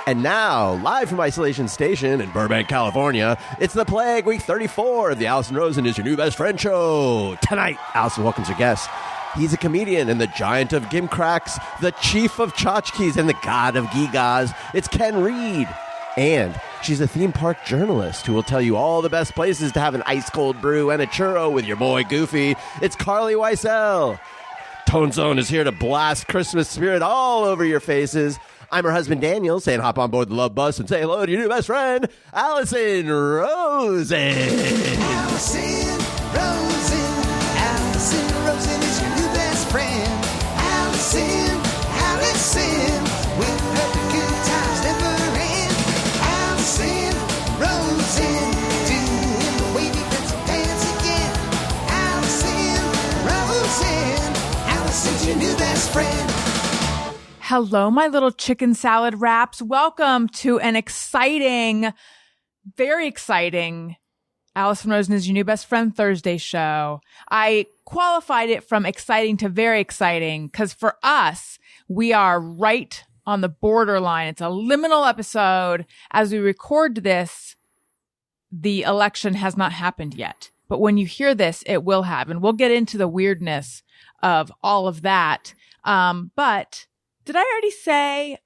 And now, live from Isolation Station in Burbank, California, it's The Plague, week 34 of the Alison Rosen is Your New Best Friend show. Tonight, Alison welcomes her guest. He's a comedian and the giant of gimcracks, the chief of tchotchkes, and the god of gigas. It's Ken Reid. And she's a theme park journalist who will tell you all the best places to have an ice-cold brew and a churro with your boy Goofy. It's Carlye Wisel. Tone Zone is here to blast Christmas spirit all over your faces. I'm her husband, Daniel, saying hop on board the love bus and say hello to your new best friend, Alison Rosen. Alison Rosen. Alison Rosen is your new best friend. Alison with her good times never end. Alison Rosen, doing the wavy pencil dance again. Alison Rosen. Alison's your new best friend. Hello, my little chicken salad wraps. Welcome to an exciting, very exciting Alison Rosen is Your New Best Friend Thursday show. I qualified it from exciting to very exciting because for us, we are right on the borderline. It's a liminal episode. As we record this, the election has not happened yet. But when you hear this, it will have. And we'll get into the weirdness of all of that. But did I already say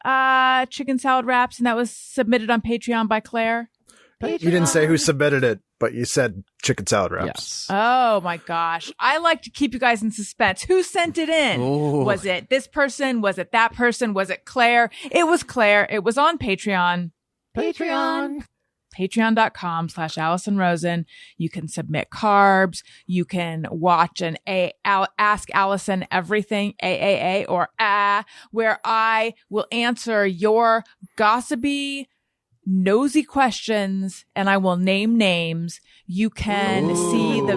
chicken salad wraps and that was submitted on Patreon by Claire? You didn't say who submitted it, but you said chicken salad wraps. Yes. Oh my gosh. I like to keep you guys in suspense. Who sent it in? Ooh. Was it this person? Was it that person? Was it Claire? It was Claire. It was on Patreon. Patreon.com/Alison Rosen. You can submit carbs. You can watch an Ask Alison Everything, AAA or where I will answer your gossipy, nosy questions and I will name names. You can see the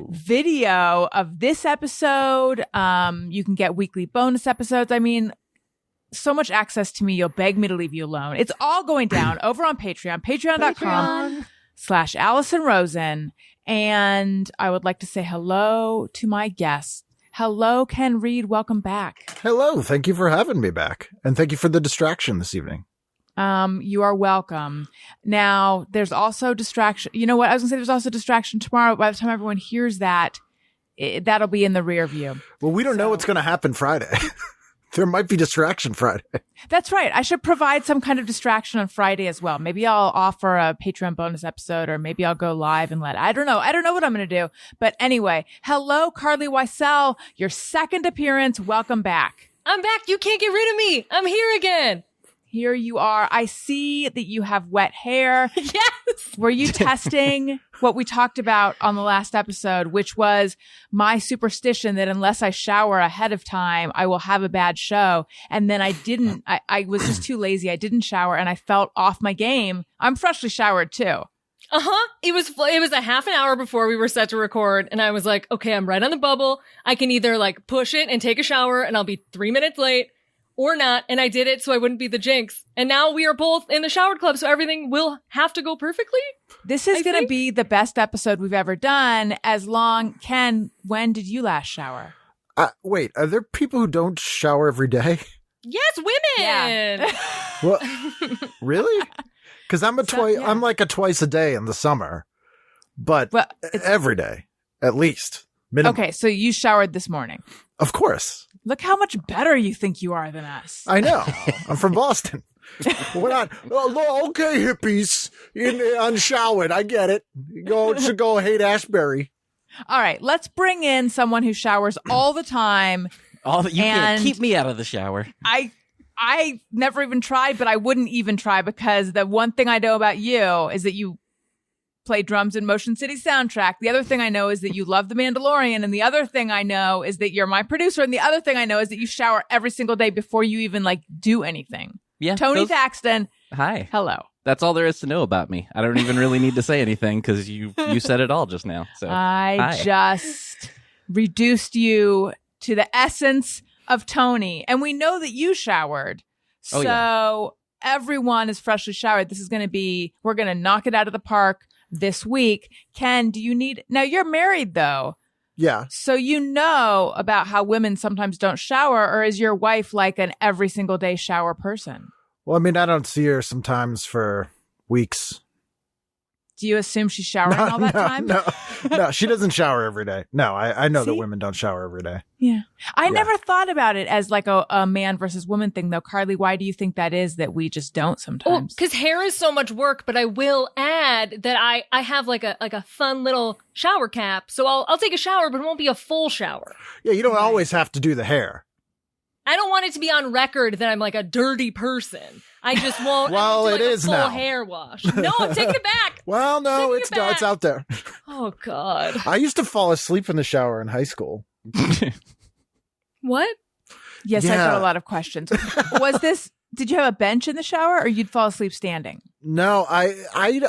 video of this episode. You can get weekly bonus episodes. I mean, so much access to me, you'll beg me to leave you alone. It's all going down over on Patreon, patreon.com/Alison Rosen. And I would like to say hello to my guests. Hello, Ken Reid. Welcome back. Hello. Thank you for having me back. And thank you for the distraction this evening. You are welcome. Now, there's also distraction. You know what? I was gonna say there's also distraction tomorrow. By the time everyone hears that, that'll be in the rear view. Well, we don't know what's going to happen Friday. There might be distraction Friday. That's right. I should provide some kind of distraction on Friday as well. Maybe I'll offer a Patreon bonus episode, or maybe I'll go live and I don't know. I don't know what I'm going to do. But anyway, hello, Carlye Wisel, your second appearance. Welcome back. I'm back. You can't get rid of me. I'm here again. Here you are. I see that you have wet hair. Yes. Were you testing what we talked about on the last episode, which was my superstition that unless I shower ahead of time, I will have a bad show. And then I didn't. I was just too lazy. I didn't shower and I felt off my game. I'm freshly showered too. It was a half an hour before we were set to record. And I was like, okay, I'm right on the bubble. I can either like push it and take a shower and I'll be 3 minutes late, or not. And I did it so I wouldn't be the jinx. And now we are both in the showered club, so everything will have to go perfectly. This is going to be the best episode we've ever done. Ken, when did you last shower? Wait, are there people who don't shower every day? Yes, women. Yeah. Well, really? Because I'm like a twice a day in the summer, but every day, at least. Minimum. Okay, so you showered this morning. Of course. Look how much better you think you are than us. I know. I'm from Boston. We're not. Oh, okay, hippies. Unshowered. I get it. Go hate Ashbury. All right. Let's bring in someone who showers all the time. You can't keep me out of the shower. I never even tried, but I wouldn't even try because the one thing I know about you is that you play drums in Motion City soundtrack. The other thing I know is that you love The Mandalorian. And the other thing I know is that you're my producer. And the other thing I know is that you shower every single day before you even do anything. Yeah. Tony Thaxton. Hi. Hello. That's all there is to know about me. I don't even really need to say anything because you said it all just now. So I just reduced you to the essence of Tony. And we know that you showered. So everyone is freshly showered. This is going to be, we're going to knock it out of the park this week. Ken, now you're married though. Yeah. So you know about how women sometimes don't shower, or is your wife like an every single day shower person? Well, I mean, I don't see her sometimes for weeks. Do you assume she's showering all that time? No, she doesn't shower every day. No, I know that See? women don't shower every day. Yeah. I never thought about it as like a man versus woman thing, though. Carly, why do you think that is that we just don't sometimes? Well, because hair is so much work, but I will add that I have like a fun little shower cap. So I'll take a shower, but it won't be a full shower. Yeah, you don't always have to do the hair. I don't want it to be on record that I'm like a dirty person. I just won't. Well, I won't do, it like, is a full now. hair wash. No, I'm taking it back. Well, no, Taking it it's out there. Oh God. I used to fall asleep in the shower in high school. What? Yes, I've Yeah. got a lot of questions. Did you have a bench in the shower or you'd fall asleep standing? No, I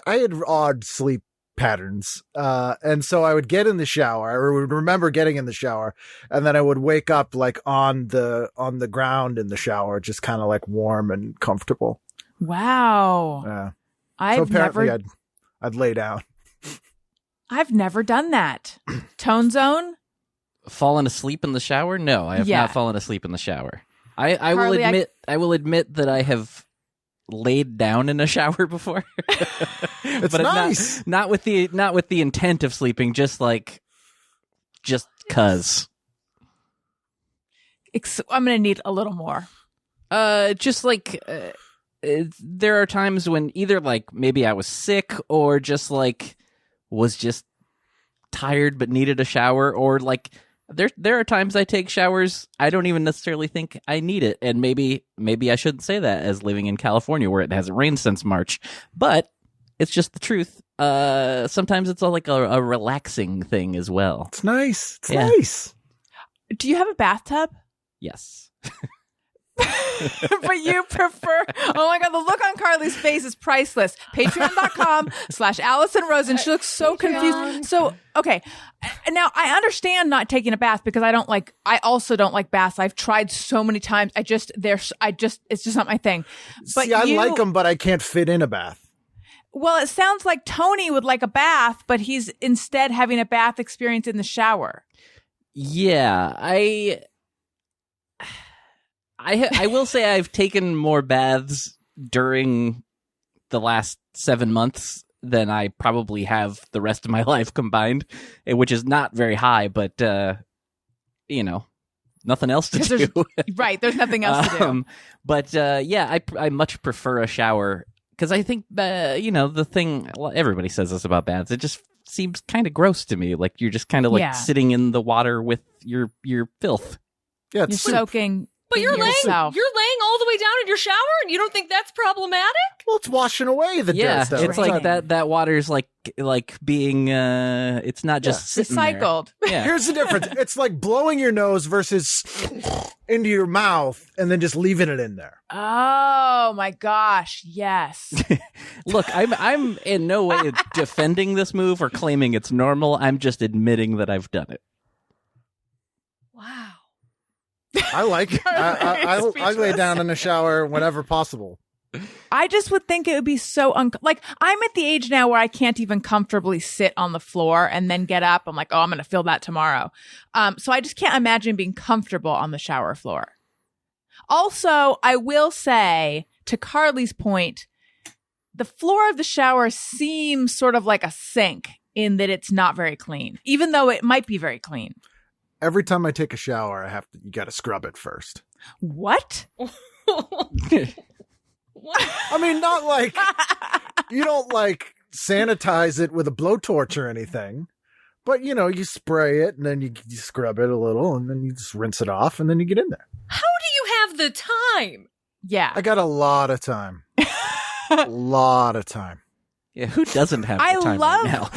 had odd sleep patterns. And so I would get in the shower, or would remember getting in the shower, and then I would wake up like on the ground in the shower, just kind of like warm and comfortable. Wow. Yeah. So I've apparently never I'd lay down. I've never done that. Tone Zone? Fallen asleep in the shower? No, I have Yeah. not fallen asleep in the shower. I Carly, will admit that I have laid down in a shower before. It's But nice. not with the intent of sleeping, just cuz. I'm going to need a little more. There are times when either like maybe I was sick or just like was just tired but needed a shower, or like there are times I take showers I don't even necessarily think I need it, and maybe I shouldn't say that as living in California where it hasn't rained since March, but it's just the truth. Sometimes it's like a relaxing thing as well. It's nice. It's Yeah. nice. Do you have a bathtub? Yes. But you prefer, oh my God, the look on Carly's face is priceless. Patreon.com/Alison Rosen. She looks so confused. So, okay. Now I understand not taking a bath because I also don't like baths. I've tried so many times. it's just not my thing. But See, I like them, but I can't fit in a bath. Well, it sounds like Tony would like a bath, but he's instead having a bath experience in the shower. Yeah, I will say I've taken more baths during the last 7 months than I probably have the rest of my life combined, which is not very high, but nothing else to do. Right, there's nothing else to do. But yeah, I much prefer a shower because I think the thing, well, everybody says this about baths, it just seems kind of gross to me. Like you're just kind of like sitting in the water with your filth. Yeah, You're it's soaking. But you're laying yourself. all the way down in your shower, and you don't think that's problematic? well, it's washing away the Yeah, dirt. it's like that water's like being it's not just sitting there. Recycled. Yeah. Here's the difference. It's like blowing your nose versus into your mouth and then just leaving it in there. Oh my gosh, yes. Look, I'm in no way defending this move or claiming it's normal. I'm just admitting that I've done it. Wow. I like it. I lay down in the shower whenever possible. I just would think it would be so like I'm at the age now where I can't even comfortably sit on the floor and then get up. I'm like, oh, I'm going to feel that tomorrow. So I just can't imagine being comfortable on the shower floor. Also, I will say, to Carly's point, the floor of the shower seems sort of like a sink in that it's not very clean, even though it might be very clean. Every time I take a shower, you got to scrub it first. What? I mean, not like you don't like sanitize it with a blowtorch or anything, but you spray it and then you scrub it a little and then you just rinse it off and then you get in there. How do you have the time? Yeah. I got a lot of time. A lot of time. Yeah, who doesn't have the I time love- right now?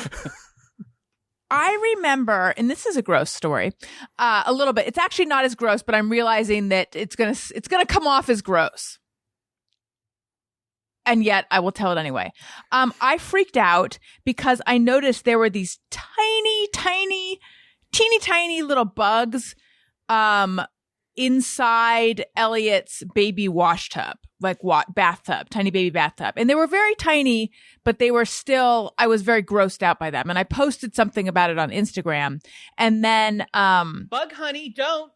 I remember, and this is a gross story, a little bit. It's actually not as gross, but I'm realizing that it's gonna come off as gross. And yet I will tell it anyway. I freaked out because I noticed there were these teeny tiny little bugs inside Elliot's baby wash tub, like bathtub, tiny baby bathtub. And they were very tiny, but they were still, I was very grossed out by them. And I posted something about it on Instagram. And then, Bug honey, don't.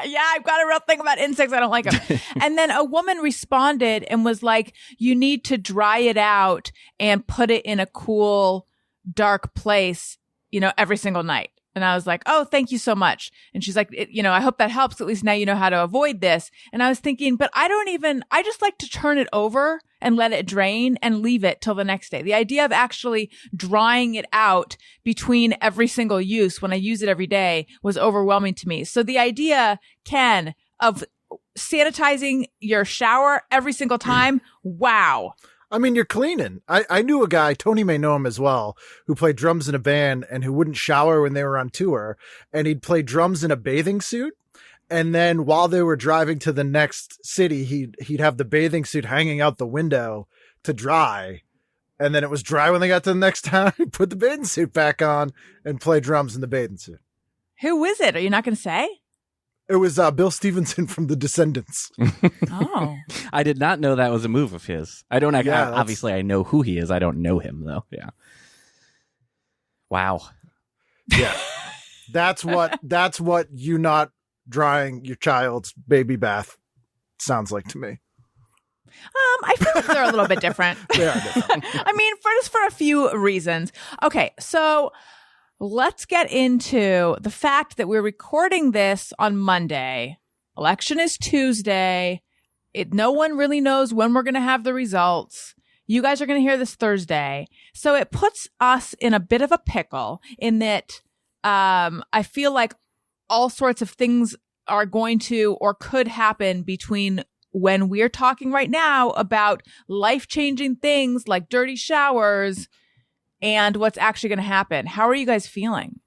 Yeah, I've got a real thing about insects. I don't like them. And then a woman responded and was like, you need to dry it out and put it in a cool, dark place, every single night. And I was like, oh, thank you so much. And she's like, I hope that helps. At least now you know how to avoid this. And I was thinking, but I just like to turn it over and let it drain and leave it till the next day. The idea of actually drying it out between every single use when I use it every day was overwhelming to me. So the idea, Ken, of sanitizing your shower every single time, wow. I mean, you're cleaning. I knew a guy, Tony may know him as well, who played drums in a band and who wouldn't shower when they were on tour. And he'd play drums in a bathing suit. And then while they were driving to the next city, he'd have the bathing suit hanging out the window to dry. And then it was dry when they got to the next town. He'd put the bathing suit back on and play drums in the bathing suit. Who is it? Are you not going to say? It was Bill Stevenson from The Descendants. Oh. I did not know that was a move of his. I don't obviously I know who he is. I don't know him though. Yeah. Wow. Yeah. That's what you not drying your child's baby bath sounds like to me. I feel like they're a little bit different. They are different. I mean, for a few reasons. Okay, so let's get into the fact that we're recording this on Monday. Election is Tuesday. No one really knows when we're going to have the results. You guys are going to hear this Thursday. So it puts us in a bit of a pickle in that I feel like all sorts of things are going to or could happen between when we're talking right now about life-changing things like dirty showers and what's actually going to happen. How are you guys feeling?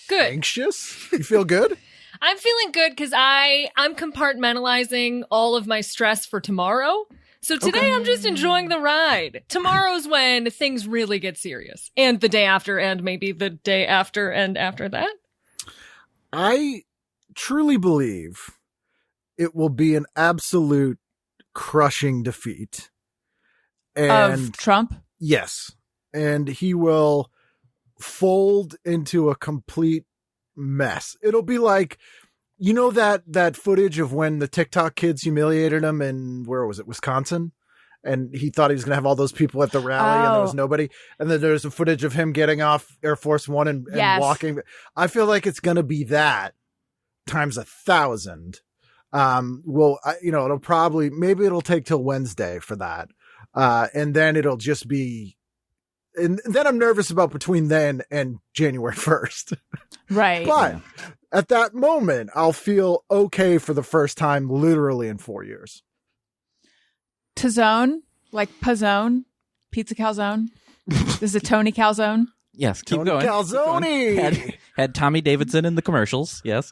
Good. Anxious? You feel good? I'm feeling good because I'm compartmentalizing all of my stress for tomorrow. So today I'm just enjoying the ride. Tomorrow's when things really get serious. And the day after, and maybe the day after and after that. I truly believe it will be an absolute crushing defeat. Of Trump? Yes. And he will fold into a complete mess. It'll be like, that footage of when the TikTok kids humiliated him in, where was it, Wisconsin? And he thought he was going to have all those people at the rally and there was nobody. And then there's a footage of him getting off Air Force One and walking. I feel like it's going to be that times 1,000. It'll probably, maybe it'll take till Wednesday for that. And then it'll just be, and then I'm nervous about between then and January 1st. Right. But at that moment, I'll feel okay for the first time literally in 4 years. Tazone, like Pazzone, pizza calzone. This is a Tony calzone. Yes, keep Tony going. Calzone. Had Tommy Davidson in the commercials. Yes.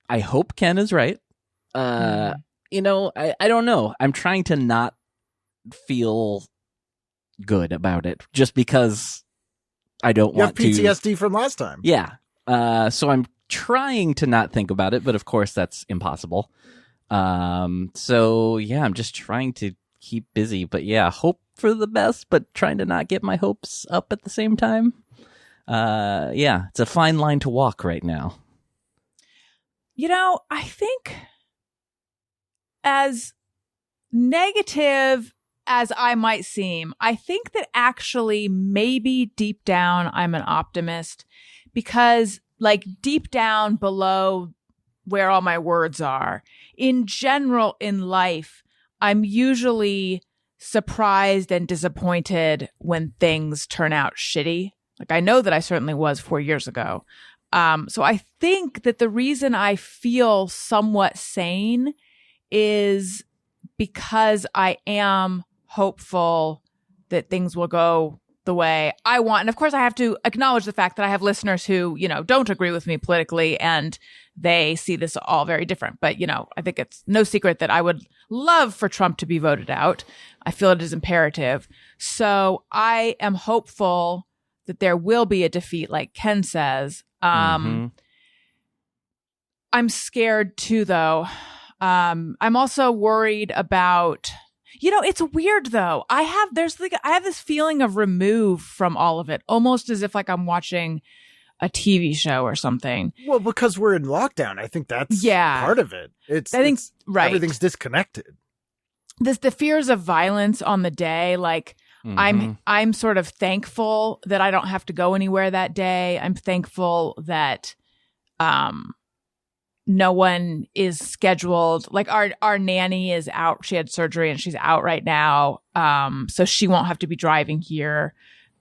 I hope Ken is right. I don't know. I'm trying to not feel good about it just because I don't want to. You have PTSD from last time. Yeah. So I'm trying to not think about it, but of course that's impossible. So yeah, I'm just trying to keep busy, but yeah, hope for the best, but trying to not get my hopes up at the same time. Yeah, it's a fine line to walk right now. I think as negative as I might seem, I think that actually maybe deep down I'm an optimist because like deep down below where all my words are, in general in life, I'm usually surprised and disappointed when things turn out shitty. Like I know that I certainly was 4 years ago. So I think that the reason I feel somewhat sane is because I am hopeful that things will go the way I want. And of course I have to acknowledge the fact that I have listeners who, don't agree with me politically and they see this all very different. But, I think it's no secret that I would love for Trump to be voted out. I feel it is imperative. So I am hopeful that there will be a defeat, like Ken says. I'm scared too, though. I'm also worried about, It's weird though. I have this feeling of remove from all of it, almost as if like I'm watching a TV show or something. Well, because we're in lockdown, I think that's part of it. Right. Everything's disconnected. The fears of violence on the day, like I'm sort of thankful that I don't have to go anywhere that day. I'm thankful that no one is scheduled. Like our nanny is out. She had surgery and she's out right now. So she won't have to be driving here.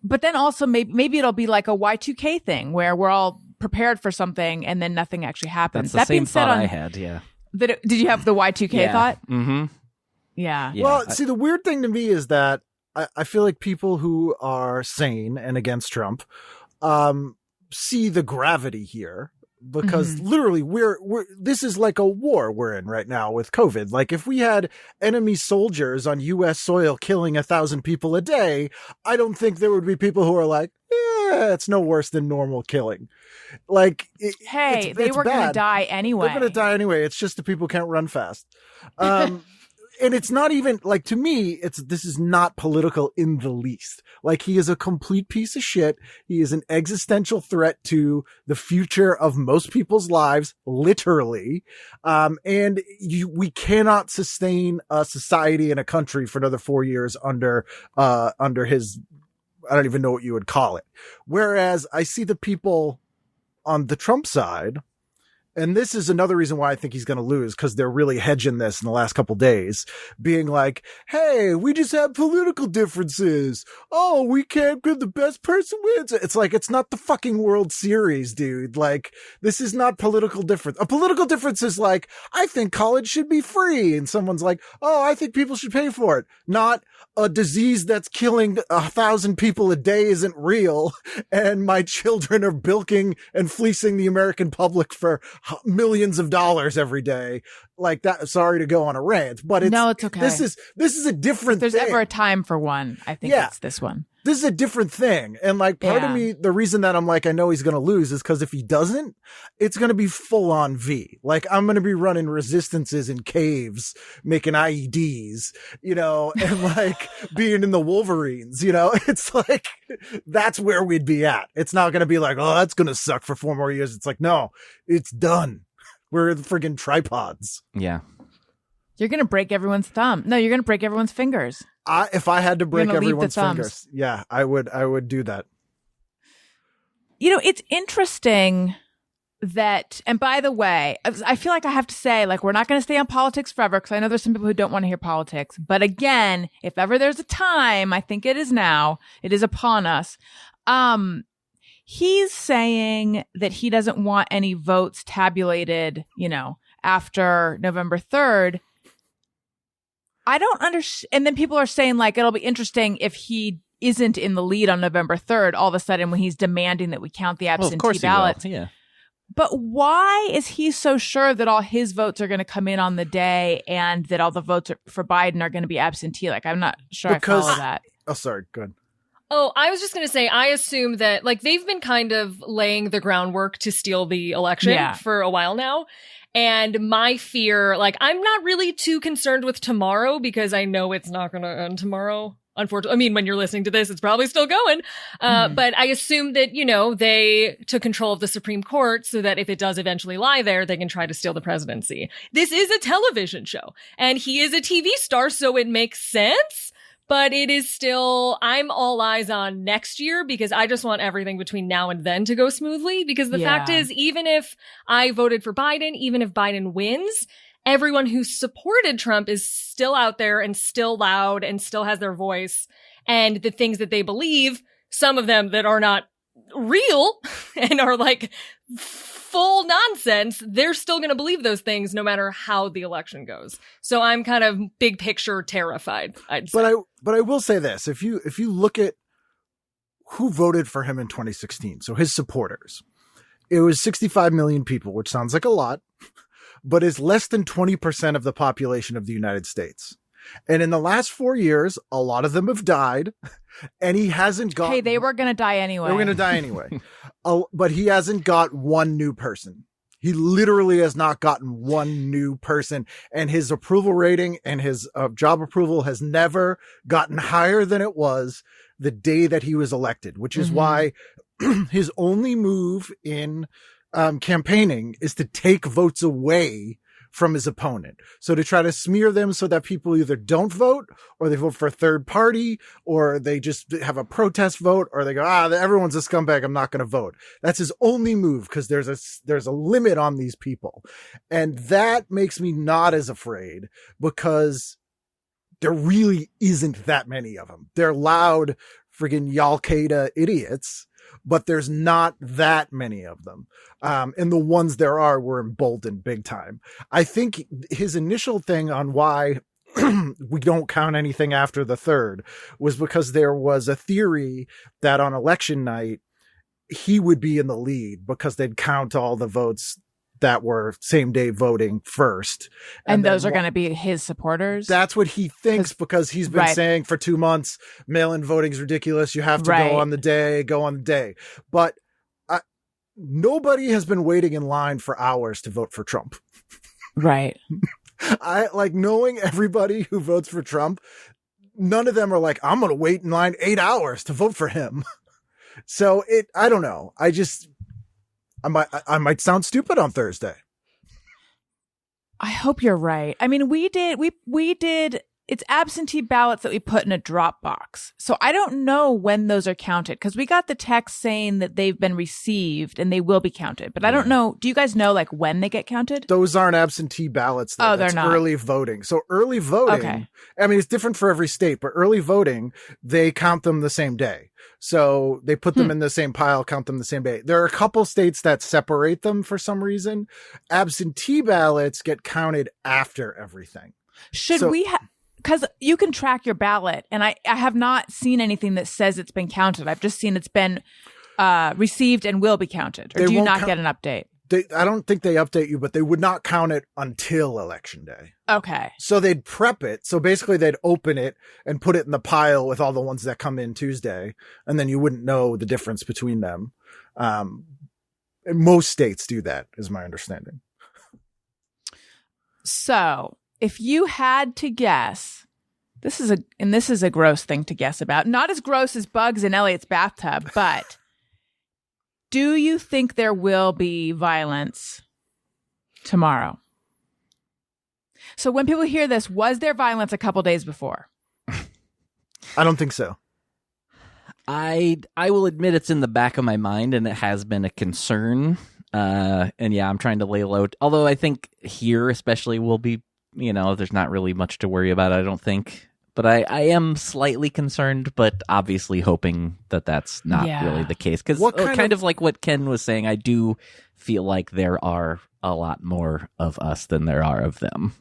But then also maybe it'll be like a Y2K thing where we're all prepared for something and then nothing actually happens. That's the same thought I had, yeah. Did you have the Y2K thought? Mm-hmm. Yeah. Well, see, the weird thing to me is that I feel like people who are sane and against Trump see the gravity here. Because literally this is like a war we're in right now with COVID. Like if we had enemy soldiers on US soil killing 1,000 people a day, I don't think there would be people who are like, it's no worse than normal killing. Like, they were going to die anyway. They're going to die anyway. It's just the people can't run fast. And it's not even like, to me, this is not political in the least. Like he is a complete piece of shit. He is an existential threat to the future of most people's lives, literally. And we cannot sustain a society and a country for another 4 years under his, I don't even know what you would call it. Whereas I see the people on the Trump side, and this is another reason why I think he's going to lose, because they're really hedging this in the last couple days, being like, hey, we just have political differences. Oh, we can't get the best person wins. It's like, it's not the fucking World Series, dude. Like, this is not political difference. A political difference is like, I think college should be free. And someone's like, oh, I think people should pay for it. Not a disease that's killing 1,000 people a day isn't real. And my children are bilking and fleecing the American public for millions of dollars every day. Like that. Sorry to go on a rant, but no, it's okay. This is a different thing. If there's ever a time for one, I think it's this one. This is a different thing. And like part of me, the reason that I'm like, I know he's going to lose is because if he doesn't, it's going to be full on V. Like I'm going to be running resistances in caves, making IEDs, and like being in the Wolverines, it's like, that's where we'd be at. It's not going to be like, oh, that's going to suck for 4 more years. It's like, no, it's done. We're friggin' tripods. Yeah. You're going to break everyone's thumb. No, you're going to break everyone's fingers. If I had to break everyone's fingers, I would do that. It's interesting that, and by the way, I feel like I have to say, like, we're not going to stay on politics forever because I know there's some people who don't want to hear politics. But again, if ever there's a time, I think it is now, it is upon us. He's saying that he doesn't want any votes tabulated, after November 3rd. I don't understand. And then people are saying, like, it'll be interesting if he isn't in the lead on November 3rd, all of a sudden when he's demanding that we count the absentee ballots. Yeah. But why is he so sure that all his votes are going to come in on the day and that all the votes for Biden are going to be absentee? Like, I'm not sure I follow that. Oh, sorry. Good. Oh, I was just going to say, I assume that, like, they've been kind of laying the groundwork to steal the election for a while now. And my fear, like, I'm not really too concerned with tomorrow because I know it's not going to end tomorrow. Unfortunately, I mean, when you're listening to this, it's probably still going. But I assume that, they took control of the Supreme Court so that if it does eventually lie there, they can try to steal the presidency. This is a television show and he is a TV star, so it makes sense. But it is still, I'm all eyes on next year because I just want everything between now and then to go smoothly. Because the fact is, even if I voted for Biden, even if Biden wins, everyone who supported Trump is still out there and still loud and still has their voice. And the things that they believe, some of them that are not real and are like full nonsense, they're still going to believe those things no matter how the election goes. So I'm kind of big picture terrified, I'd say. But I will say this, if you look at who voted for him in 2016, so his supporters, it was 65 million people, which sounds like a lot, but is less than 20% of the population of the United States. And in the last 4 years, a lot of them have died, and he hasn't got... Hey, they were going to die anyway. They were going to die anyway. But he hasn't got one new person. He literally has not gotten one new person, and his approval rating and his job approval has never gotten higher than it was the day that he was elected, which is why his only move in campaigning is to take votes away from his opponent. So to try to smear them so that people either don't vote or they vote for a third party or they just have a protest vote or they go, everyone's a scumbag, I'm not going to vote. That's his only move because there's a limit on these people. And that makes me not as afraid because there really isn't that many of them. They're loud friggin' Al-Qaeda idiots, but there's not that many of them. And the ones there are were emboldened big time. I think his initial thing on why we don't count anything after the 3rd was because there was a theory that on election night, he would be in the lead because they'd count all the votes that were same day voting first. And those are going to be his supporters? That's what he thinks because he's been saying for 2 months, mail-in voting is ridiculous. You have to go on the day. But nobody has been waiting in line for hours to vote for Trump. Right. I like knowing everybody who votes for Trump. None of them are like, I'm going to wait in line 8 hours to vote for him. So I don't know. I might sound stupid on Thursday. I hope you're right. I mean, we did, it's absentee ballots that we put in a drop box. So I don't know when those are counted because we got the text saying that they've been received and they will be counted. But I don't know. Do you guys know like when they get counted? Those aren't absentee ballots. Though. Oh, they're not. Early voting. So early voting, I mean, it's different for every state, but early voting, they count them the same day. So they put them in the same pile, count them the same day. There are a couple states that separate them for some reason. Absentee ballots get counted after everything. Should we have, because you can track your ballot, and I have not seen anything that says it's been counted. I've just seen it's been received and will be counted. Or do you not get an update? I don't think they update you, but they would not count it until election day. Okay. So they'd prep it. So basically they'd open it and put it in the pile with all the ones that come in Tuesday. And then you wouldn't know the difference between them. Most states do that, is my understanding. So if you had to guess, this is a gross thing to guess about. Not as gross as bugs in Elliot's bathtub, but do you think there will be violence tomorrow? So when people hear this, was there violence a couple days before? I don't think so. I will admit it's in the back of my mind, and it has been a concern. And yeah, I'm trying to lay low. Although I think here especially will be, there's not really much to worry about, I don't think. But I am slightly concerned, but obviously hoping that that's not really the case. Because kind of like what Ken was saying, I do feel like there are a lot more of us than there are of them.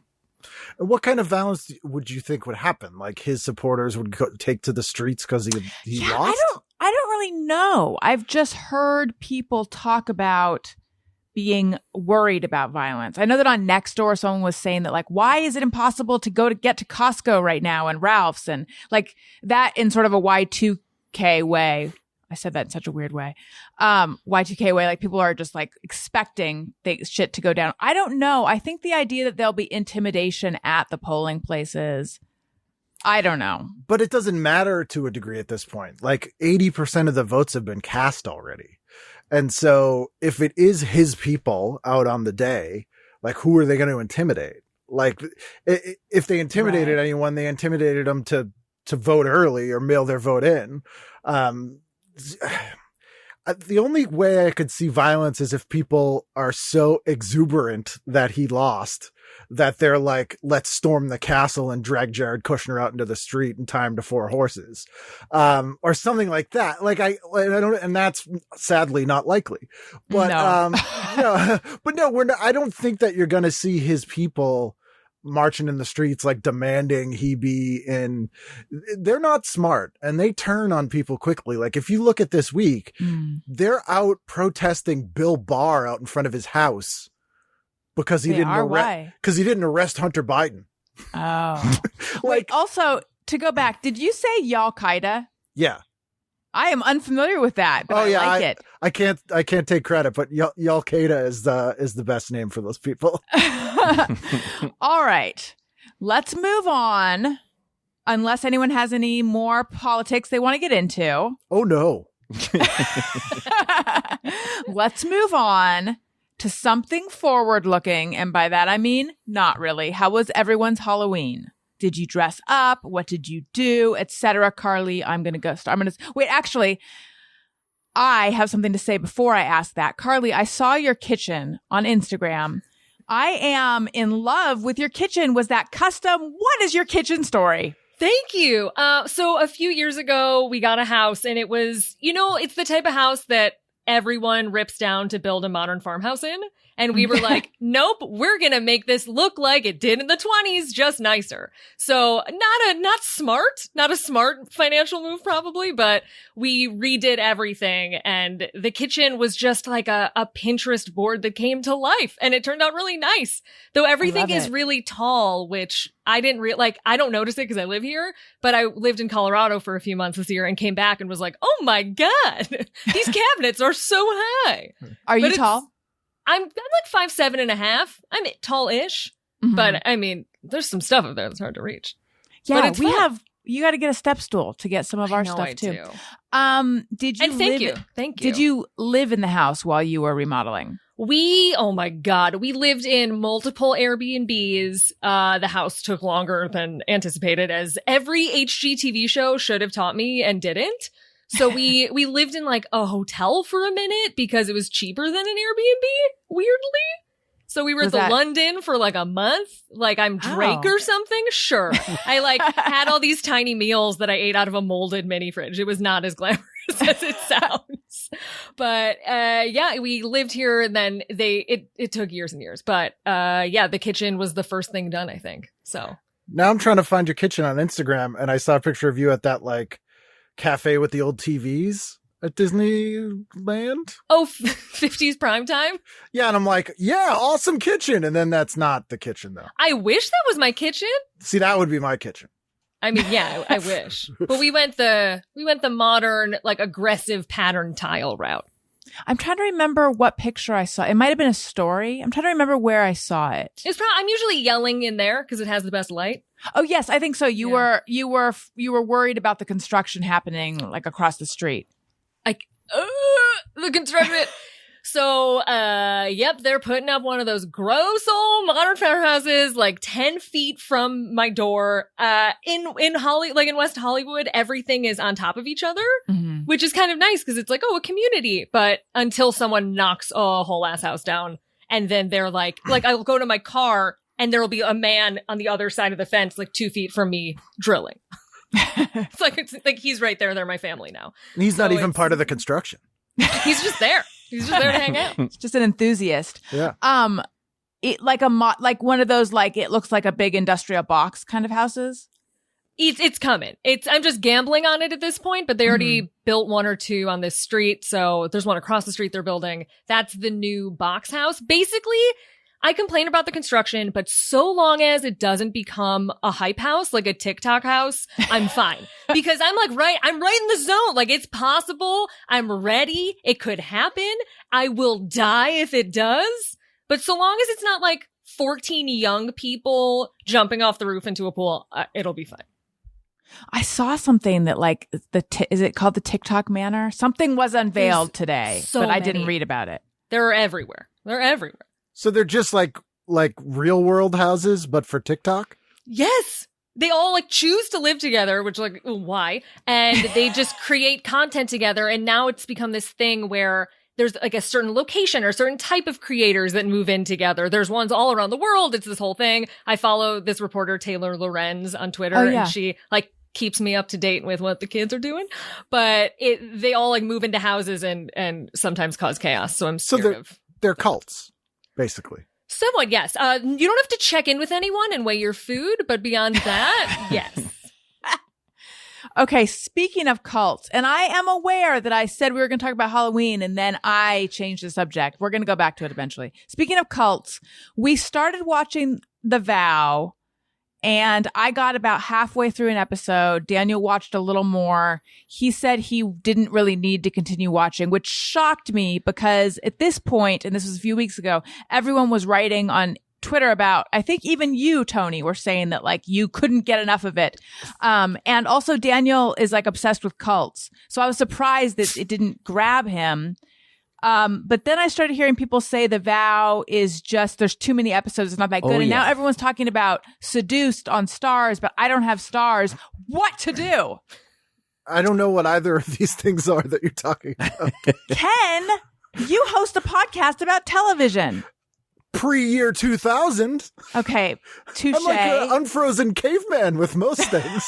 What kind of violence would you think would happen? Like his supporters would take to the streets because he lost? I don't really know. I've just heard people talk about being worried about violence. I know that on Nextdoor, someone was saying that, like, why is it impossible to get to Costco right now and Ralph's and like that in sort of a Y2K way. I said that in such a weird way. Y2K way, like people are just like expecting shit to go down. I don't know. I think the idea that there'll be intimidation at the polling places, I don't know. But it doesn't matter to a degree at this point. Like 80% of the votes have been cast already. And so if it is his people out on the day, like who are they going to intimidate? Like if they intimidated anyone, they intimidated them to vote early or mail their vote in. The only way I could see violence is if people are so exuberant that he lost that they're like, let's storm the castle and drag Jared Kushner out into the street in time to 4 horses, or something like that. Like I don't, and that's sadly not likely, but, but no, I don't think that you're going to see his people marching in the streets, like demanding he be in. They're not smart and they turn on people quickly. Like if you look at this week, they're out protesting Bill Barr out in front of his house because he didn't arrest Hunter Biden. Oh, wait, also to go back, did you say Al-Qaeda? Yeah. I am unfamiliar with that, but I like it. I can't take credit, but Yalkeda is the best name for those people. All right. Let's move on. Unless anyone has any more politics they want to get into. Oh no. Let's move on to something forward looking. And by that, I mean, not really. How was everyone's Halloween? Did you dress up? What did you do? Etc. Carly, I'm going to go start. Wait, actually, I have something to say before I ask that. Carly, I saw your kitchen on Instagram. I am in love with your kitchen. Was that custom? What is your kitchen story? Thank you. So a few years ago, we got a house and it was, it's the type of house that everyone rips down to build a modern farmhouse in. And we were like, nope, we're going to make this look like it did in the 20s, just nicer. So not a smart financial move probably, but we redid everything. And the kitchen was just like a Pinterest board that came to life. And it turned out really nice. Though everything is really tall, which I didn't I don't notice it because I live here, but I lived in Colorado for a few months this year and came back and was like, oh my God, these cabinets are so high. Are you tall? I'm like 5'7.5". I'm tall-ish, but I mean, there's some stuff up there that's hard to reach. Yeah, you got to get a step stool to get some of our stuff too. Did you? And thank you. Did you live in the house while you were remodeling? Oh my God, we lived in multiple Airbnbs. The house took longer than anticipated, as every HGTV show should have taught me and didn't. So we lived in like a hotel for a minute because it was cheaper than an Airbnb, weirdly. So we were at the London for like a month, like I'm Drake or something. Sure. I had all these tiny meals that I ate out of a molded mini fridge. It was not as glamorous as it sounds. But we lived here and then it took years and years. But the kitchen was the first thing done, I think. So now I'm trying to find your kitchen on Instagram and I saw a picture of you at that cafe with the old TVs at Disneyland. Oh, 50s primetime? Yeah, and I'm like, yeah, awesome kitchen. And then that's not the kitchen, though. I wish that was my kitchen. See, that would be my kitchen. I mean, yeah, I wish. But we went the modern, aggressive pattern tile route. I'm trying to remember what picture I saw. It might have been a story. I'm trying to remember where I saw it. I'm usually yelling in there because it has the best light. Oh yes, I think so. You were worried about the construction happening across the street. The construction. So, they're putting up one of those gross old modern farmhouses 10 feet from my door. In West Hollywood, everything is on top of each other, which is kind of nice because it's a community. But until someone knocks a whole ass house down, and then they're I'll go to my car and there'll be a man on the other side of the fence, 2 feet from me, drilling. It's like he's right there. They're my family now. And he's not even part of the construction. He's just there. He's just there to hang out. He's just an enthusiast. Yeah. It one of those it looks like a big industrial box kind of houses. It's coming. I'm just gambling on it at this point, but they already built one or two on this street. So there's one across the street they're building. That's the new box house. Basically, I complain about the construction, but so long as it doesn't become a hype house, like a TikTok house, I'm fine. Because I'm I'm right in the zone. It's possible. I'm ready. It could happen. I will die if it does. But so long as it's not 14 young people jumping off the roof into a pool, it'll be fine. I saw something that is it called the TikTok Manor? Something was unveiled today, but I didn't read about it. They're everywhere. So they're just like real world houses, but for TikTok? Yes. They all choose to live together, which why? And they just create content together. And now it's become this thing where there's a certain location or a certain type of creators that move in together. There's ones all around the world. It's this whole thing. I follow this reporter, Taylor Lorenz, on Twitter, and she keeps me up to date with what the kids are doing. But they all move into houses and sometimes cause chaos. So I'm scared they're cults. Basically. Somewhat, yes. You don't have to check in with anyone and weigh your food, but beyond that, yes. Okay, speaking of cults, and I am aware that I said we were going to talk about Halloween and then I changed the subject. We're going to go back to it eventually. Speaking of cults, we started watching The Vow And I got about halfway through an episode. Daniel watched a little more. He said he didn't really need to continue watching, which shocked me because at this point, and this was a few weeks ago, everyone was writing on Twitter about, I think even you, Tony, were saying that like you couldn't get enough of it. And also Daniel is like obsessed with cults. So I was surprised that it didn't grab him. But then I started hearing people say The Vow is just, there's too many episodes. It's not that good. And now everyone's talking about Seduced on Stars, but I don't have Stars. What to do? I don't know what either of these things are that you're talking about. Ken, you host a podcast about television. Pre-year 2000. Okay, touche. I'm like an unfrozen caveman with most things.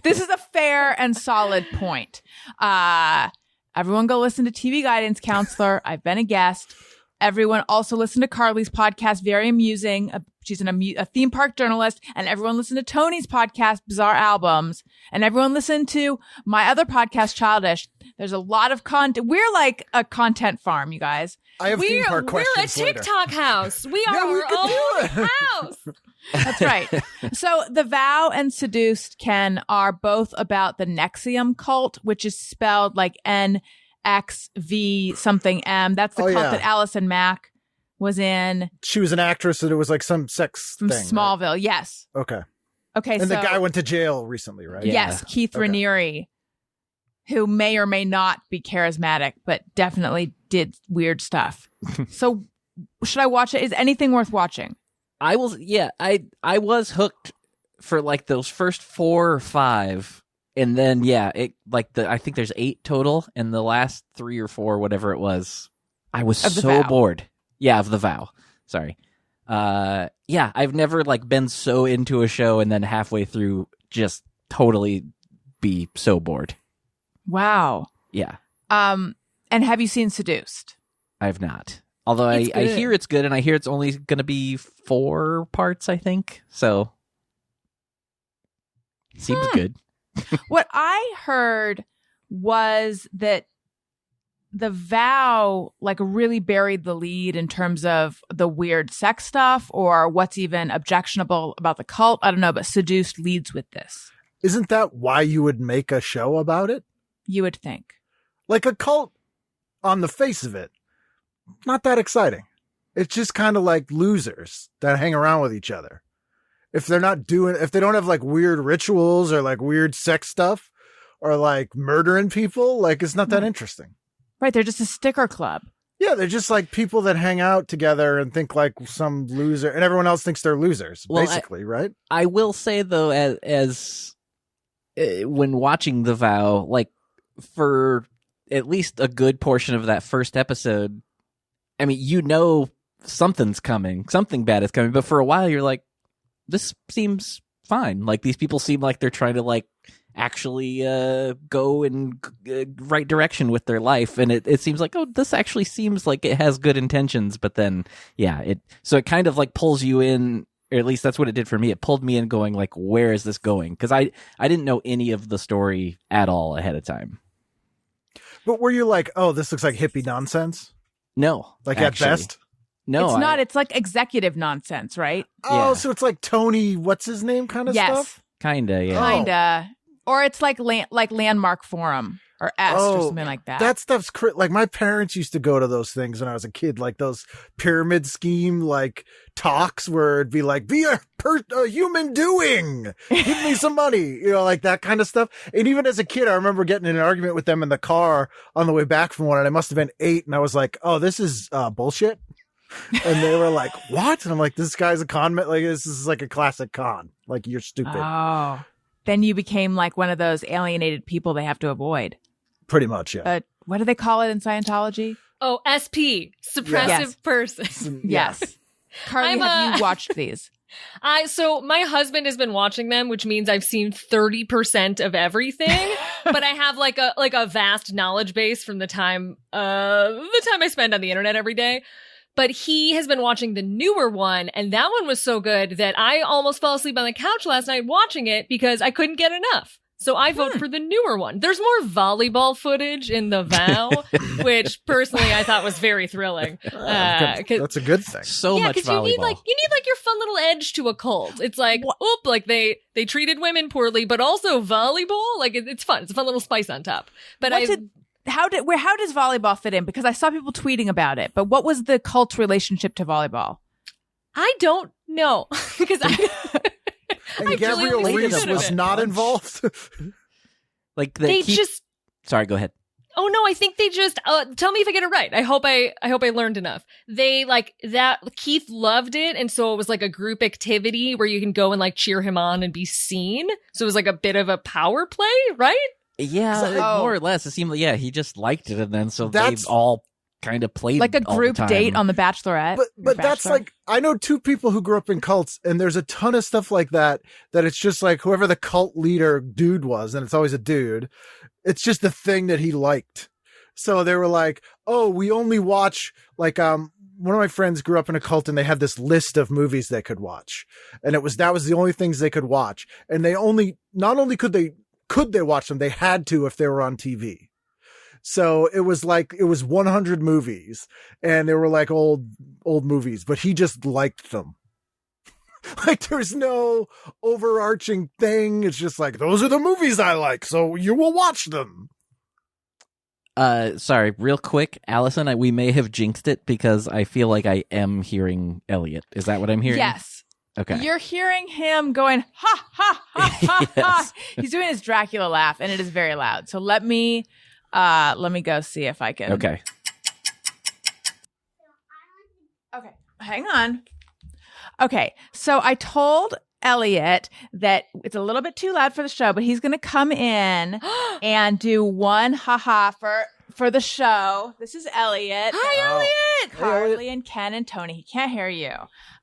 This is a fair and solid point. Everyone go listen to TV Guidance Counselor. I've been a guest. Everyone also listen to Carly's podcast, very amusing. She's a theme park journalist. And everyone listen to Tony's podcast, Bizarre Albums. And everyone listen to my other podcast, Childish. There's a lot of content. We're like a content farm, you guys. I have theme park We're a questions later. TikTok house. We are we our could do own it. house. That's right. So The Vow and Seduced, Ken, are both about the Nexium cult, which is spelled like NXV something M. That's the cult that Alison Mack was in. She was an actress and it was like some sex from thing. Smallville. Right? Yes. Okay. Okay. And the guy went to jail recently, right? Yes. Keith Raniere, who may or may not be charismatic, but definitely did weird stuff. So should I watch it? Is anything worth watching? I was hooked for like those first 4 or 5. And then, I think there's 8 total, and the last 3 or 4, whatever it was, I was so bored. Yeah, of The Vow. Sorry. I've never like been so into a show and then halfway through just totally be so bored. Wow. Yeah. And have you seen Seduced? I've not. Although I hear it's good, and I hear it's only going to be 4 parts, I think. So, seems good. What I heard was that The Vow like really buried the lead in terms of the weird sex stuff or what's even objectionable about the cult. I don't know, but Seduced leads with this. Isn't that why you would make a show about it? You would think. Like a cult, on the face of it, not that exciting. It's just kind of like losers that hang around with each other. If they don't have like weird rituals or like weird sex stuff or like murdering people, like it's not that interesting. Right. They're just a sticker club. Yeah. They're just like people that hang out together and think like some loser and everyone else thinks they're losers, basically, right? I will say though, as when watching The Vow, like for at least a good portion of that first episode, I mean, something's coming, something bad is coming, but for a while you're like, this seems fine. Like these people seem like they're trying to like actually go in right direction with their life, and it seems like, oh, this actually seems like it has good intentions. But then, it kind of like pulls you in, or at least that's what it did for me. It pulled me in, going like, where is this going? Because I didn't know any of the story at all ahead of time. But were you like, oh, this looks like hippie nonsense? No, like actually. At best. No, it's not. It's like executive nonsense, right? Oh, Yeah. so it's like Tony, what's his name kind of stuff? Kinda, yeah. Kinda. Or it's like Landmark Forum or S or something like that. That stuff's like my parents used to go to those things when I was a kid, like those pyramid scheme like talks where it'd be like, be a human doing, give me some money, like that kind of stuff. And even as a kid, I remember getting in an argument with them in the car on the way back from one, and I must have been 8, and I was like, oh, this is bullshit. And they were like, what? And I'm like, this guy's a con man. Like, this is like a classic con. Like, you're stupid. Oh. Then you became like one of those alienated people they have to avoid. Pretty much, yeah. What do they call it in Scientology? Oh, SP, suppressive person. Yes. Carly, have you watched these? So my husband has been watching them, which means I've seen 30% of everything, but I have like a vast knowledge base from the time I spend on the internet every day. But he has been watching the newer one, and that one was so good that I almost fell asleep on the couch last night watching it because I couldn't get enough. So I vote for the newer one. There's more volleyball footage in the Vow, which personally I thought was very thrilling. That's a good thing. So much because volleyball. you need like your fun little edge to a cult. It's like, like they treated women poorly, but also volleyball. Like it's fun. It's a fun little spice on top. But how does volleyball fit in? Because I saw people tweeting about it. But what was the cult's relationship to volleyball? I don't know because And Gabrielle Reese was not involved. Like Sorry, go ahead. Oh no, I think they just tell me if I get it right. I hope I learned enough. They like that Keith loved it, and so it was like a group activity where you can go and like cheer him on and be seen. So it was like a bit of a power play, right? Yeah, more or less. It seemed like he just liked it, and then so they all kind of played like a all group the time. date on The Bachelorette. But that's like, I know two people who grew up in cults, and there's a ton of stuff like that it's just like whoever the cult leader dude was, and it's always a dude, it's just the thing that he liked. So they were like, oh, we only watch like one of my friends grew up in a cult, and they had this list of movies they could watch, and that was the only things they could watch, and they not only could they watch them, they had to if they were on TV. So it was 100 movies, and they were like old movies, but he just liked them. Like there's no overarching thing. It's just like, those are the movies I like, so you will watch them. Sorry, real quick, Alison, we may have jinxed it because I feel like I am hearing Elliot. Is that what I'm hearing? Yes. Okay. You're hearing him going, ha, ha, ha, ha, ha. He's doing his Dracula laugh, and it is very loud. So let me go see if I can. Okay. Okay. Hang on. Okay. So I told Elliot that it's a little bit too loud for the show, but he's going to come in and do one ha-ha for the show. This is Elliot. Hi, Elliot. Carly and Ken and Tony. He can't hear you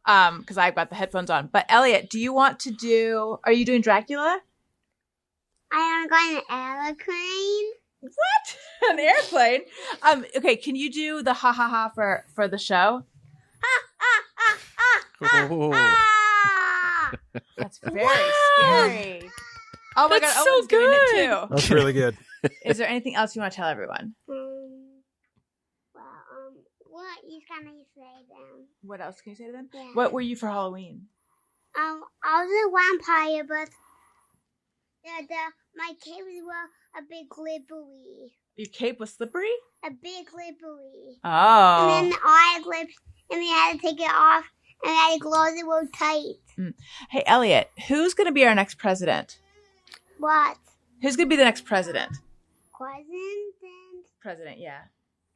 because I've got the headphones on. But Elliot, are you doing Dracula? I am going to airplane. What? An airplane? Okay, can you do the ha ha ha for the show? That's very scary. Oh my That's god, so Owen's doing it good. too. That's really good. Is there anything else you want to tell everyone? What you gonna say then? What else can you say to them? Yeah. What were you for Halloween? I was a vampire, but my cape was a bit glibbery. Your cape was slippery? A bit glibbery. Oh. And then I had lips, and we had to take it off, and I had to close it real tight. Hey, Elliot, who's going to be our next president? What? Who's going to be the next president? President, yeah.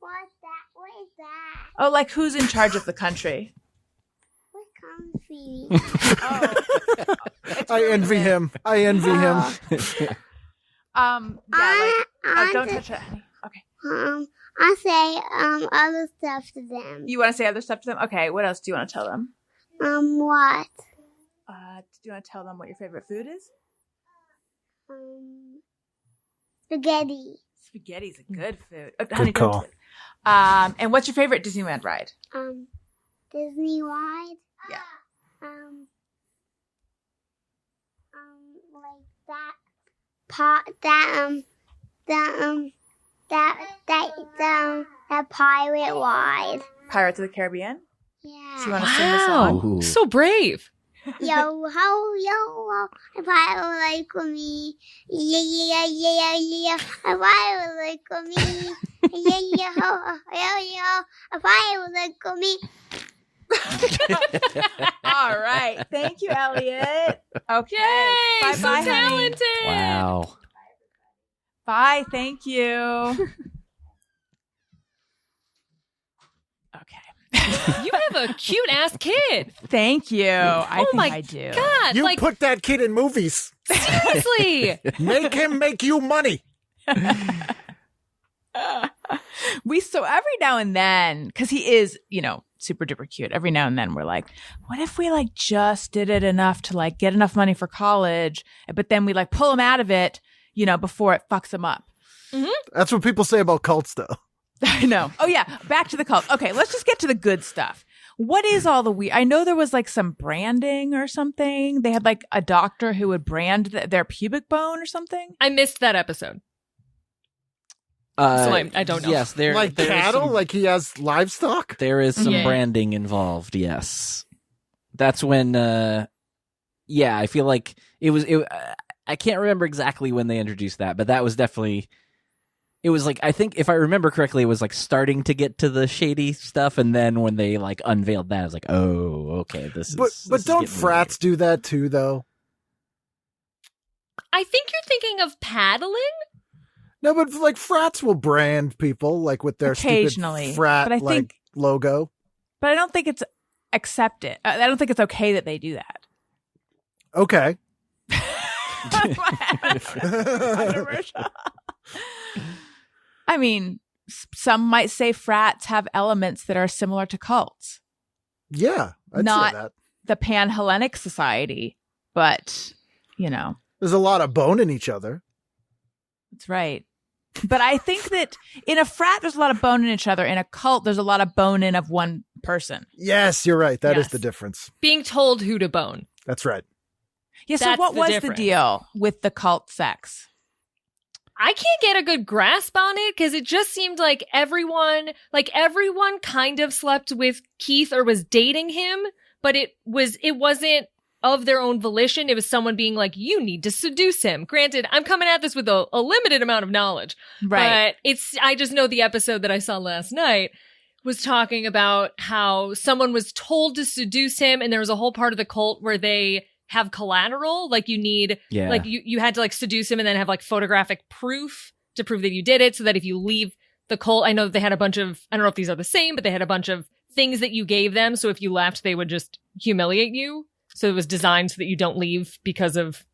What's that? What is that? Oh, like who's in charge of the country? What comfy? I envy him. Yeah, don't touch it. Okay. I say other stuff to them. You want to say other stuff to them? Okay, what else do you want to tell them? What? Do you want to tell them what your favorite food is? Spaghetti. Spaghetti's a good food. Good call. And what's your favorite Disneyland ride? Disney ride. Yeah. Like that pot that pirate ride. Pirates of the Caribbean? Yeah. So you want to sing the song? Ooh. So brave. Yo ho, a pirate like me. Yeah. A pirate like me. Yeah, ho, a pirate like me. All right. Thank you, Elliot. Okay. Yay! Bye, So bye, honey. talented. Wow. Bye. Thank you. Okay. You have a cute ass kid. Thank you. I think my I do. God, You like put that kid in movies. seriously. Make him make you money. So every now and then, because he is, super duper cute. Every now and then we're like, what if we like just did it enough to like get enough money for college, but then we like pull him out of it, before it fucks him up. That's what people say about cults, though. I know. Oh yeah. Back to the cult. Okay. Let's just get to the good stuff. What is all the I know there was like some branding or something. They had like a doctor who would brand their pubic bone or something. I missed that episode. So I don't know. Yes, there Like there is cattle, some- like he has livestock. there is some Yeah. branding involved. Yes, that's when. I feel like it was. I can't remember exactly when they introduced that, but that was definitely. It was like, I think if I remember correctly, it was like starting to get to the shady stuff, and then when they like unveiled that, I was like, "Oh, okay, this But is." but this is don't getting frats do that too, though? I think you're thinking of paddling. No, but like frats will brand people like with their Occasionally, stupid frat but I like think- logo. But I don't think it's accepted. I don't think it's okay that they do that. Okay. Controversial. I mean, some might say frats have elements that are similar to cults, Yeah, I'd Not- say that. the Pan-Hellenic Society, but you know, There's a lot of bone in each other. that's right. But I think that in a frat, there's a lot of bone in each other. In a cult, there's a lot of bone in of one person. Yes, you're right. That is Yes. the difference. Being told who to bone. That's right. Yeah. So That's what the was difference. the deal with the cult sex? I can't get a good grasp on it because it just seemed like everyone kind of slept with Keith or was dating him, but it wasn't of their own volition. It was someone being like, you need to seduce him. Granted, I'm coming at this with a limited amount of knowledge, Right. but I just know the episode that I saw last night was talking about how someone was told to seduce him, and there was a whole part of the cult where they have collateral, like you need, Yeah. like you had to like seduce him and then have like photographic proof to prove that you did it, so that if you leave the cult, I know that they had a bunch of, I don't know if these are the same, but they had a bunch of things that you gave them, so if you left, they would just humiliate you. So it was designed so that you don't leave because of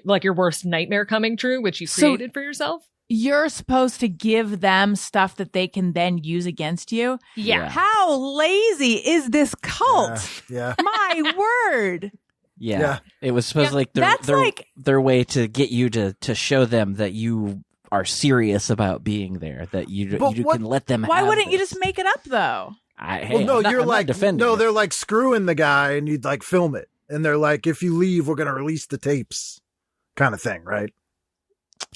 like your worst nightmare coming true, which you So- created for yourself. You're supposed to give them stuff that they can then use against you. Yeah. How lazy is this cult? Yeah. My word. Yeah. Yeah. It was supposed Yeah. like That's like- their way to get you to show them that you are serious about being there, that you But what- can let them. Why have wouldn't you this. just make it up though? Hey, Well, no, I'm not- you're I'm not like defending. no, it. they're like screwing the guy, and you'd like film it, and they're like, if you leave, we're gonna release the tapes, kind of thing, right?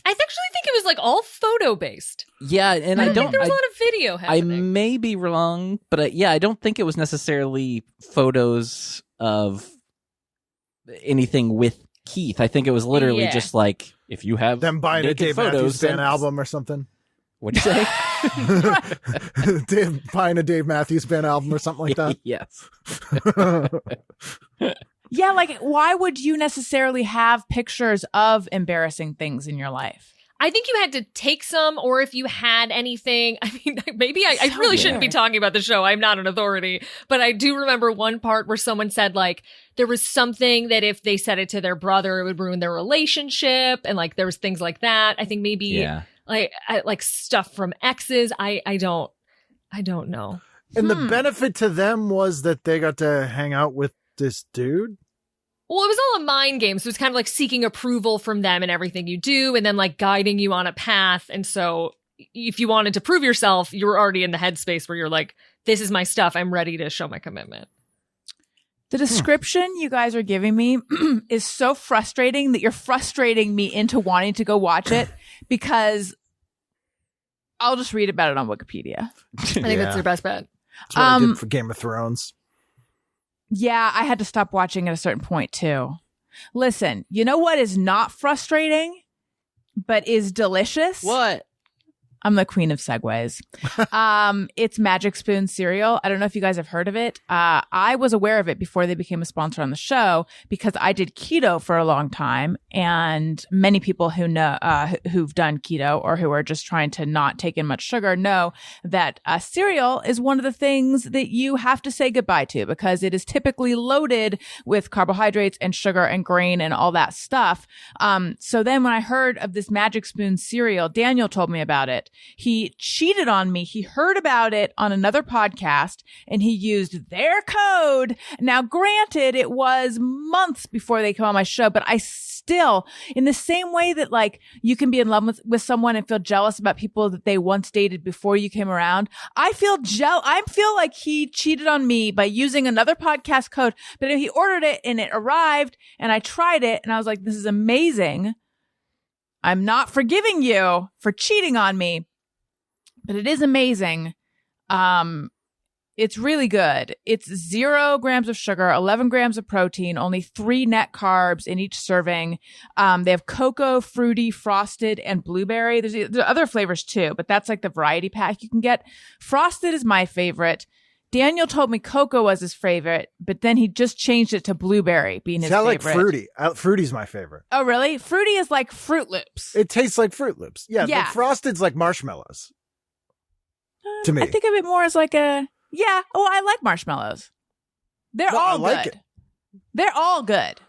I actually think it was like all photo based. Yeah, and I think don't. there was I, a lot of video I happening. may be wrong, but I don't think it was necessarily photos of anything with Keith. I think it was literally Yeah. just like, if you have Them buying a naked Dave photos, Matthews Band then- album or something. What'd you say? Buying a Dave Matthews Band album or something like that. Yes. Yeah, like why would you necessarily have pictures of embarrassing things in your life? I think you had to take some, or if you had anything. I mean, maybe I really shouldn't be talking about the show. I'm not an authority, but I do remember one part where someone said like there was something that if they said it to their brother, it would ruin their relationship, and like there was things like that. I think maybe Yeah. like stuff from exes. I don't know. And the benefit to them was that they got to hang out with this dude. Well, it was all a mind game. So it was kind of like seeking approval from them in everything you do, and then like guiding you on a path. And so if you wanted to prove yourself, you were already in the headspace where you're like, this is my stuff. I'm ready to show my commitment. The description you guys are giving me is so frustrating that you're frustrating me into wanting to go watch it because I'll just read about it on Wikipedia. I think that's their best bet. That's what I did for Game of Thrones. Yeah, I had to stop watching at a certain point too. Listen, you know what is not frustrating, but is delicious? What? I'm the queen of segues. It's Magic Spoon cereal. I don't know if you guys have heard of it. I was aware of it before they became a sponsor on the show because I did keto for a long time, and many people who know who've done keto or who are just trying to not take in much sugar know that cereal is one of the things that you have to say goodbye to because it is typically loaded with carbohydrates and sugar and grain and all that stuff. So then when I heard of this Magic Spoon cereal, Daniel told me about it. it. He cheated on me. He heard about it on another podcast and he used their code. Now, granted, it was months before they came on my show, but I still, in the same way that like you can be in love with someone and feel jealous about people that they once dated before you came around, I feel like he cheated on me by using another podcast code, but he ordered it and it arrived and I tried it and I was like, this is amazing. I'm not forgiving you for cheating on me, but it is amazing. It's really good. It's 0 grams of sugar, 11 grams of protein, only 3 net carbs in each serving. They have cocoa, fruity, frosted, and blueberry. There's other flavors too, but that's like the variety pack you can get. Frosted is my favorite. Daniel told me cocoa was his favorite, but then he just changed it to blueberry being his I favorite. like fruity. Fruity's my favorite. Oh, really? Fruity is like Fruit Loops. It tastes like Fruit Loops. Yeah. Yeah. But Frosted's like marshmallows. To me. I think of it more as like a, yeah. Oh, I like marshmallows. They're No, all I like good. it. They're all good.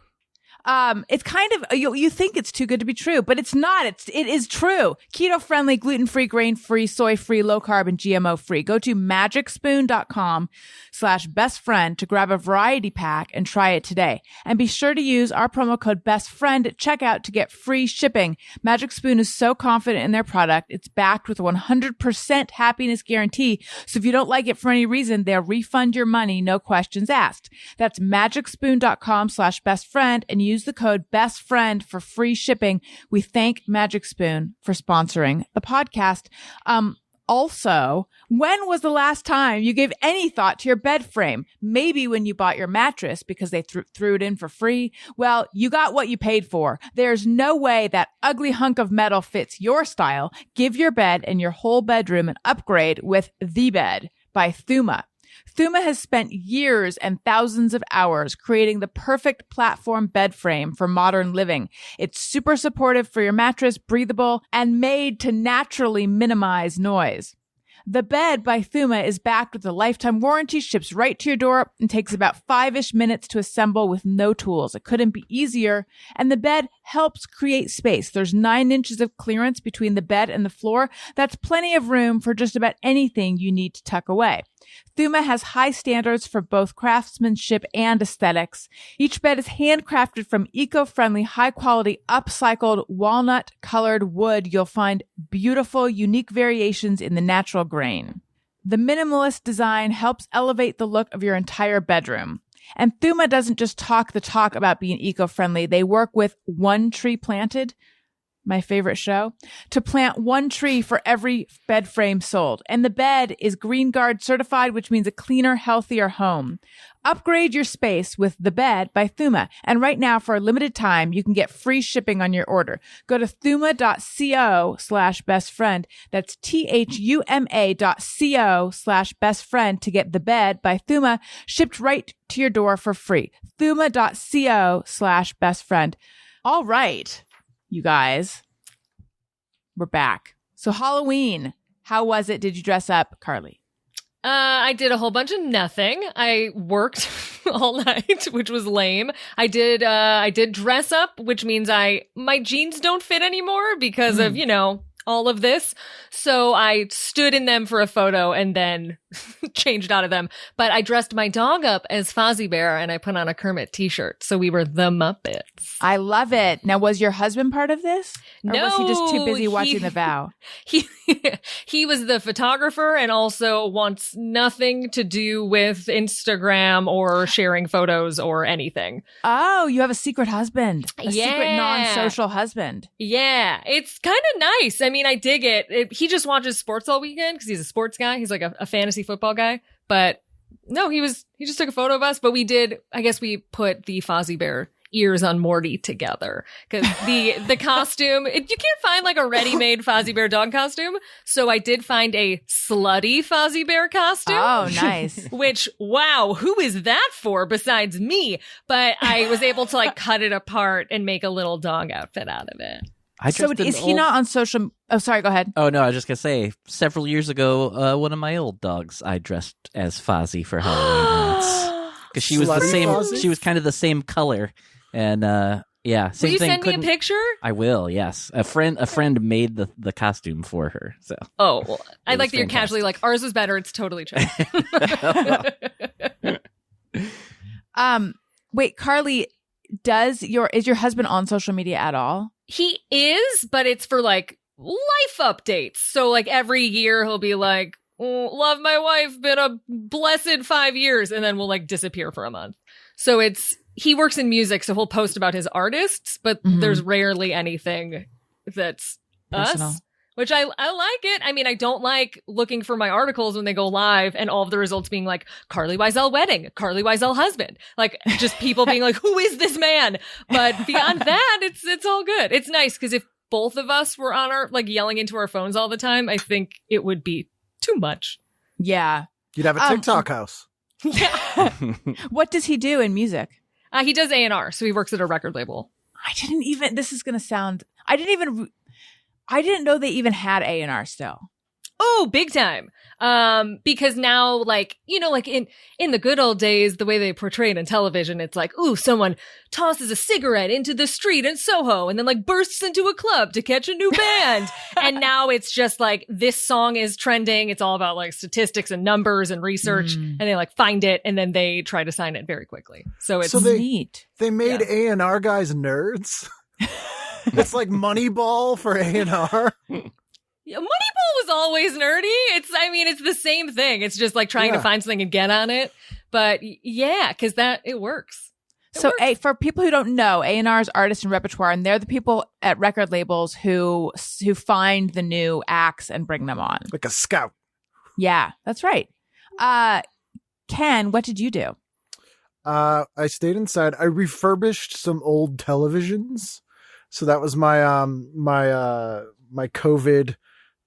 It's kind of, you think it's too good to be true, but it's not. It is true. Keto friendly, gluten free, grain free, soy free, low carb, and GMO free. Go to magicspoon.com/bestfriend to grab a variety pack and try it today. And be sure to use our promo code bestfriend at checkout to get free shipping. Magic Spoon is so confident in their product. It's backed with a 100% happiness guarantee. So if you don't like it for any reason, they'll refund your money. No questions asked. That's magicspoon.com/bestfriend and use the code BESTFRIEND for free shipping. We thank Magic Spoon for sponsoring the podcast. Also, when was the last time you gave any thought to your bed frame? Maybe when you bought your mattress because they threw it in for free. Well, you got what you paid for. There's no way that ugly hunk of metal fits your style. Give your bed and your whole bedroom an upgrade with The Bed by Thuma. Thuma has spent years and thousands of hours creating the perfect platform bed frame for modern living. It's super supportive for your mattress, breathable, and made to naturally minimize noise. The Bed by Thuma is backed with a lifetime warranty, ships right to your door, and takes about 5-ish minutes to assemble with no tools. It couldn't be easier. And the bed helps create space. There's 9 inches of clearance between the bed and the floor. That's plenty of room for just about anything you need to tuck away. Thuma has high standards for both craftsmanship and aesthetics. Each bed is handcrafted from eco-friendly, high-quality, upcycled, walnut-colored wood. You'll find beautiful, unique variations in the natural grain. The minimalist design helps elevate the look of your entire bedroom. And Thuma doesn't just talk the talk about being eco-friendly. They work with One Tree Planted, my favorite show, to plant 1 tree for every bed frame sold. And the bed is Green Guard certified, which means a cleaner, healthier home. Upgrade your space with The Bed by Thuma. And right now, for a limited time, you can get free shipping on your order. Go to thuma.co/bestfriend. That's THUMA.co/bestfriend to get The Bed by Thuma shipped right to your door for free. thuma.co/bestfriend. All right. You guys, we're back. So Halloween, how was it? Did you dress up, Carlye? I did a whole bunch of nothing. I worked all night, which was lame. I did dress up, which means my jeans don't fit anymore because of, all of this. So I stood in them for a photo and then changed out of them. But I dressed my dog up as Fozzie Bear and I put on a Kermit t-shirt. So we were the Muppets. I love it. Now, was your husband part of this? Or No, was he just too busy watching The Vow? He was the photographer and also wants nothing to do with Instagram or sharing photos or anything. Oh, you have a secret husband. A Yeah. secret non-social husband. Yeah, it's kind of nice. I mean, I dig it. He just watches sports all weekend because he's a sports guy. He's like a fantasy football guy. But no, he just took a photo of us. But we put the Fozzie Bear ears on Morty together because the costume, you can't find like a ready-made Fozzie Bear dog costume. So I did find a slutty Fozzie Bear costume. Oh, nice. Which, wow, who is that for besides me? But I was able to like cut it apart and make a little dog outfit out of it. So is he not on social? Oh, sorry. Go ahead. Oh no, I was just gonna say. Several years ago, one of my old dogs, I dressed as Fozzie for Halloween once because she was the Slutty same. Fozzie? She was kind of the same color, and Yeah, Will same you thing. send me a picture? I will. Yes, a friend made the costume for her. So Oh, well, I It like was that you're casually like, ours was better. It's totally true. Wait, Carly, is your husband on social media at all? He is, but it's for like life updates. So like every year he'll be like, love my wife, been a blessed 5 years. And then we'll like disappear for a month. So he works in music. So he'll post about his artists, but there's rarely anything that's Personal. us, which I like it. I mean, I don't like looking for my articles when they go live and all of the results being like Carlye Wisel wedding, Carlye Wisel husband, like just people being like, who is this man? But beyond that, it's all good. It's nice because if both of us were on our like yelling into our phones all the time, I think it would be too much. Yeah. You'd have a TikTok house. Yeah. What does he do in music? He does A&R, so he works at a record label. This is going to sound, I didn't know they even had A&R still. Oh, big time. Because now, like, you know, like in the good old days, the way they portrayed in television, it's like, ooh, someone tosses a cigarette into the street in Soho and then like bursts into a club to catch a new band. And now it's just like, this song is trending. It's all about like statistics and numbers and research. And they like find it and then they try to sign it very quickly. So it's Neat. They made A&R guys nerds. It's like Moneyball for A&R. Yeah, Moneyball was always nerdy. It's the same thing. It's just like trying to find something and get on it. But yeah, because it works. So for people who don't know, A&R is artist and repertoire, and they're the people at record labels who find the new acts and bring them on. Like a scout. Yeah, that's right. Ken, what did you do? I stayed inside. I refurbished some old televisions. So that was my my COVID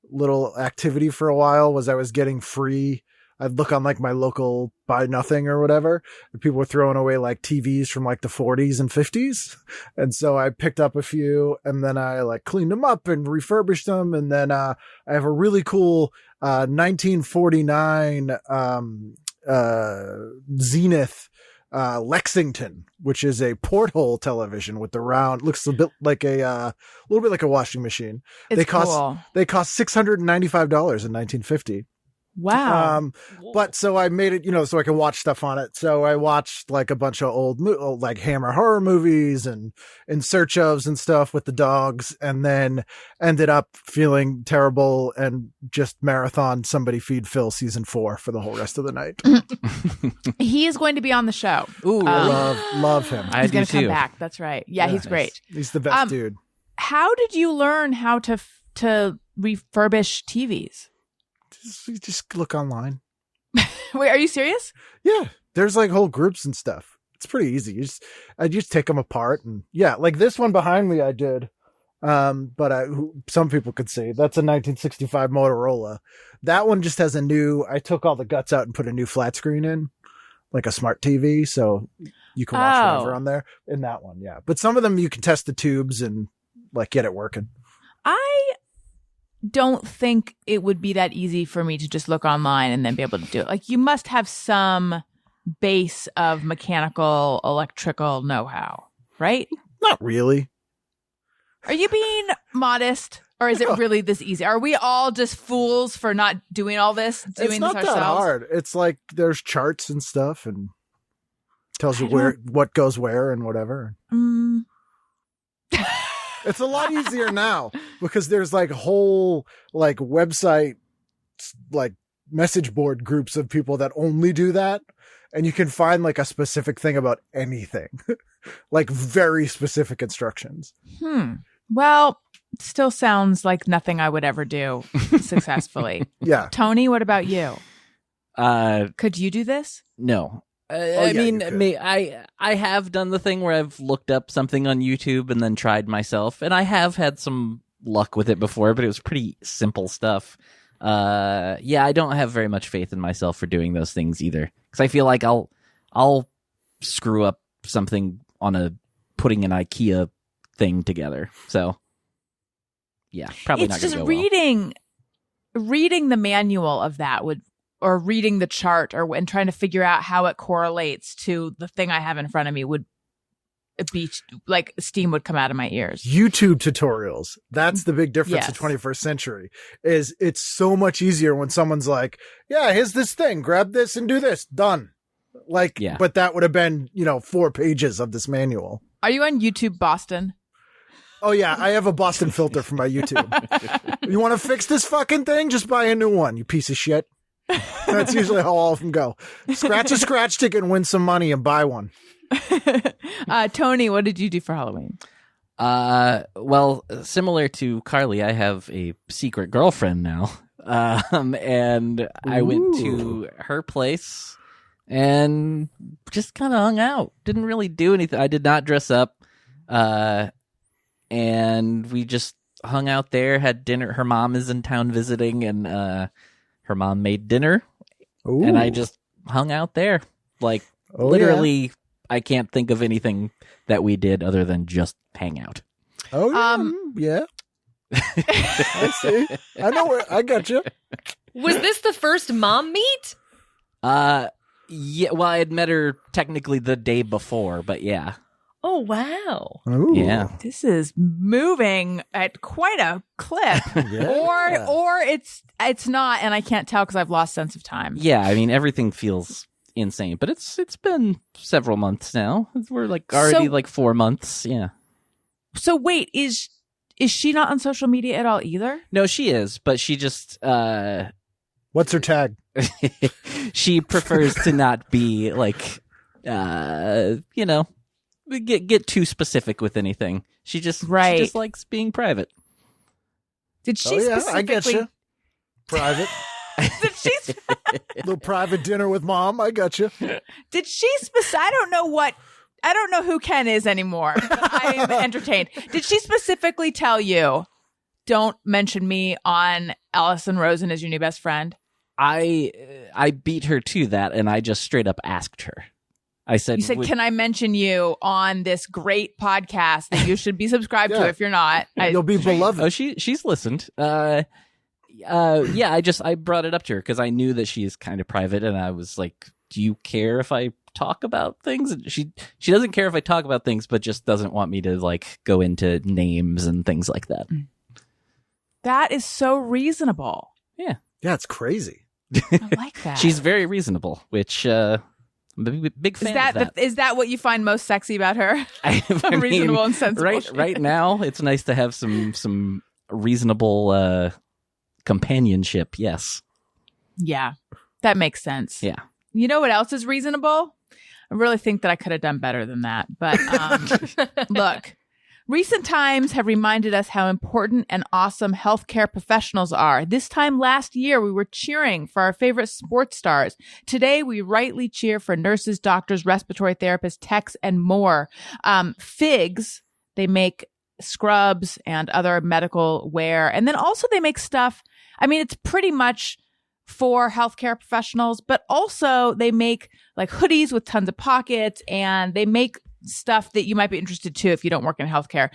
little activity for a while. Was I was getting free. I'd look on like my local Buy Nothing or whatever, and people were throwing away like TVs from like the 40s and 50s. And so I picked up a few and then I like cleaned them up and refurbished them. And then I have a really cool 1949 Zenith Lexington, which is a porthole television with the round, looks a bit like a little bit like a washing machine. They cost $695 in 1950. Wow. But so I made it, so I can watch stuff on it. So I watched like a bunch of old like Hammer horror movies and In Search ofs and stuff with the dogs, and then ended up feeling terrible and just marathon Somebody Feed Phil season 4 for the whole rest of the night. He is going to be on the show. Ooh, love him. He's going to come back. That's right. Yeah, he's great. He's the best dude. How did you learn how to refurbish TVs? Just look online. Wait, are you serious? Yeah, there's like whole groups and stuff. It's pretty easy. I just take them apart and like this one behind me I did. But some people could see that's a 1965 Motorola. That one just has I took all the guts out and put a new flat screen in, like a smart TV, so you can watch whatever on there. In that one, yeah. But some of them you can test the tubes and like get it working. I don't think it would be that easy for me to just look online and then be able to do it. Like, you must have some base of mechanical, electrical know-how, right? Not really. Are you being modest, or is it really this easy? Are we all just fools for not doing all this, doing it's not this ourselves? That hard. It's like there's charts and stuff and tells you what goes where and whatever. It's a lot easier now because there's like whole like website, like message board groups of people that only do that. And you can find like a specific thing about anything, like very specific instructions. Well, it still sounds like nothing I would ever do successfully. Yeah. Tony, what about you? Could you do this? No. I have done the thing where I've looked up something on YouTube and then tried myself, and I have had some luck with it before, but it was pretty simple stuff. I don't have very much faith in myself for doing those things either, because I feel like I'll screw up something on putting an IKEA thing together. So yeah, probably not going to go well. Reading the manual of that or reading the chart and trying to figure out how it correlates to the thing I have in front of me steam would come out of my ears. YouTube tutorials. That's the big difference Yes. in 21st century is it's so much easier when someone's like, yeah, here's this thing, grab this and do this, done. Like, Yeah. but that would have been, 4 pages of this manual. Are you on YouTube Boston? Oh yeah, I have a Boston filter for my YouTube. You want to fix this fucking thing? Just buy a new one, you piece of shit. That's usually how all of them go. Scratch a scratch ticket and win some money and buy one. Tony, what did you do for Halloween? Well, similar to Carly, I have a secret girlfriend now. And I went to her place and just kind of hung out. Didn't really do anything. I did not dress up. And we just hung out there, had dinner. Her mom is in town visiting, and her mom made dinner. Ooh. And I just hung out there. Like, Oh, literally, I can't think of anything that we did other than just hang out. Oh yeah. Yeah. I see. I know where I got you. Was this the first mom meet? Yeah, well, I had met her technically the day before, but yeah. Oh, wow. Ooh. Yeah. This is moving at quite a clip. Yeah. Or it's not, and I can't tell because I've lost sense of time. Yeah, I mean, everything feels insane, but it's been several months now. We're already So- 4 months, yeah. So wait, is she not on social media at all either? No, she is, but she just, What's her tag? she prefers to not be, get too specific with anything. She just likes being private. Did she Oh yeah, specifically? I get you. Private. Did she? Little private dinner with mom. I got you. Did she? I don't know who Ken is anymore. I am entertained. Did she specifically tell you, "Don't mention me on Alison Rosen as your new best friend"? I beat her to that, and I just straight up asked her. I said, You said, "Can I mention you on this great podcast that you should be subscribed to Yeah. if you're not?" You'll be beloved. Oh, she's listened. I brought it up to her because I knew that she is kind of private, and I was like, "Do you care if I talk about things?" And she doesn't care if I talk about things, but just doesn't want me to go into names and things like that. That is so reasonable. Yeah, Yeah, it's crazy. I like that. she's very reasonable, which I'm a big fan of that. Is that what you find most sexy about her? I mean, Reasonable and sensible. Right now, it's nice to have some reasonable companionship. Yes. Yeah, that makes sense. Yeah. You know what else is reasonable? I really think that I could have done better than that. But look, recent times have reminded us how important and awesome healthcare professionals are. This time last year, we were cheering for our favorite sports stars. Today, we rightly cheer for nurses, doctors, respiratory therapists, techs, and more. Figs, they make scrubs and other medical wear. And then also they make stuff. I mean, it's pretty much for healthcare professionals, but also they make hoodies with tons of pockets, and they make stuff that you might be interested to if you don't work in healthcare.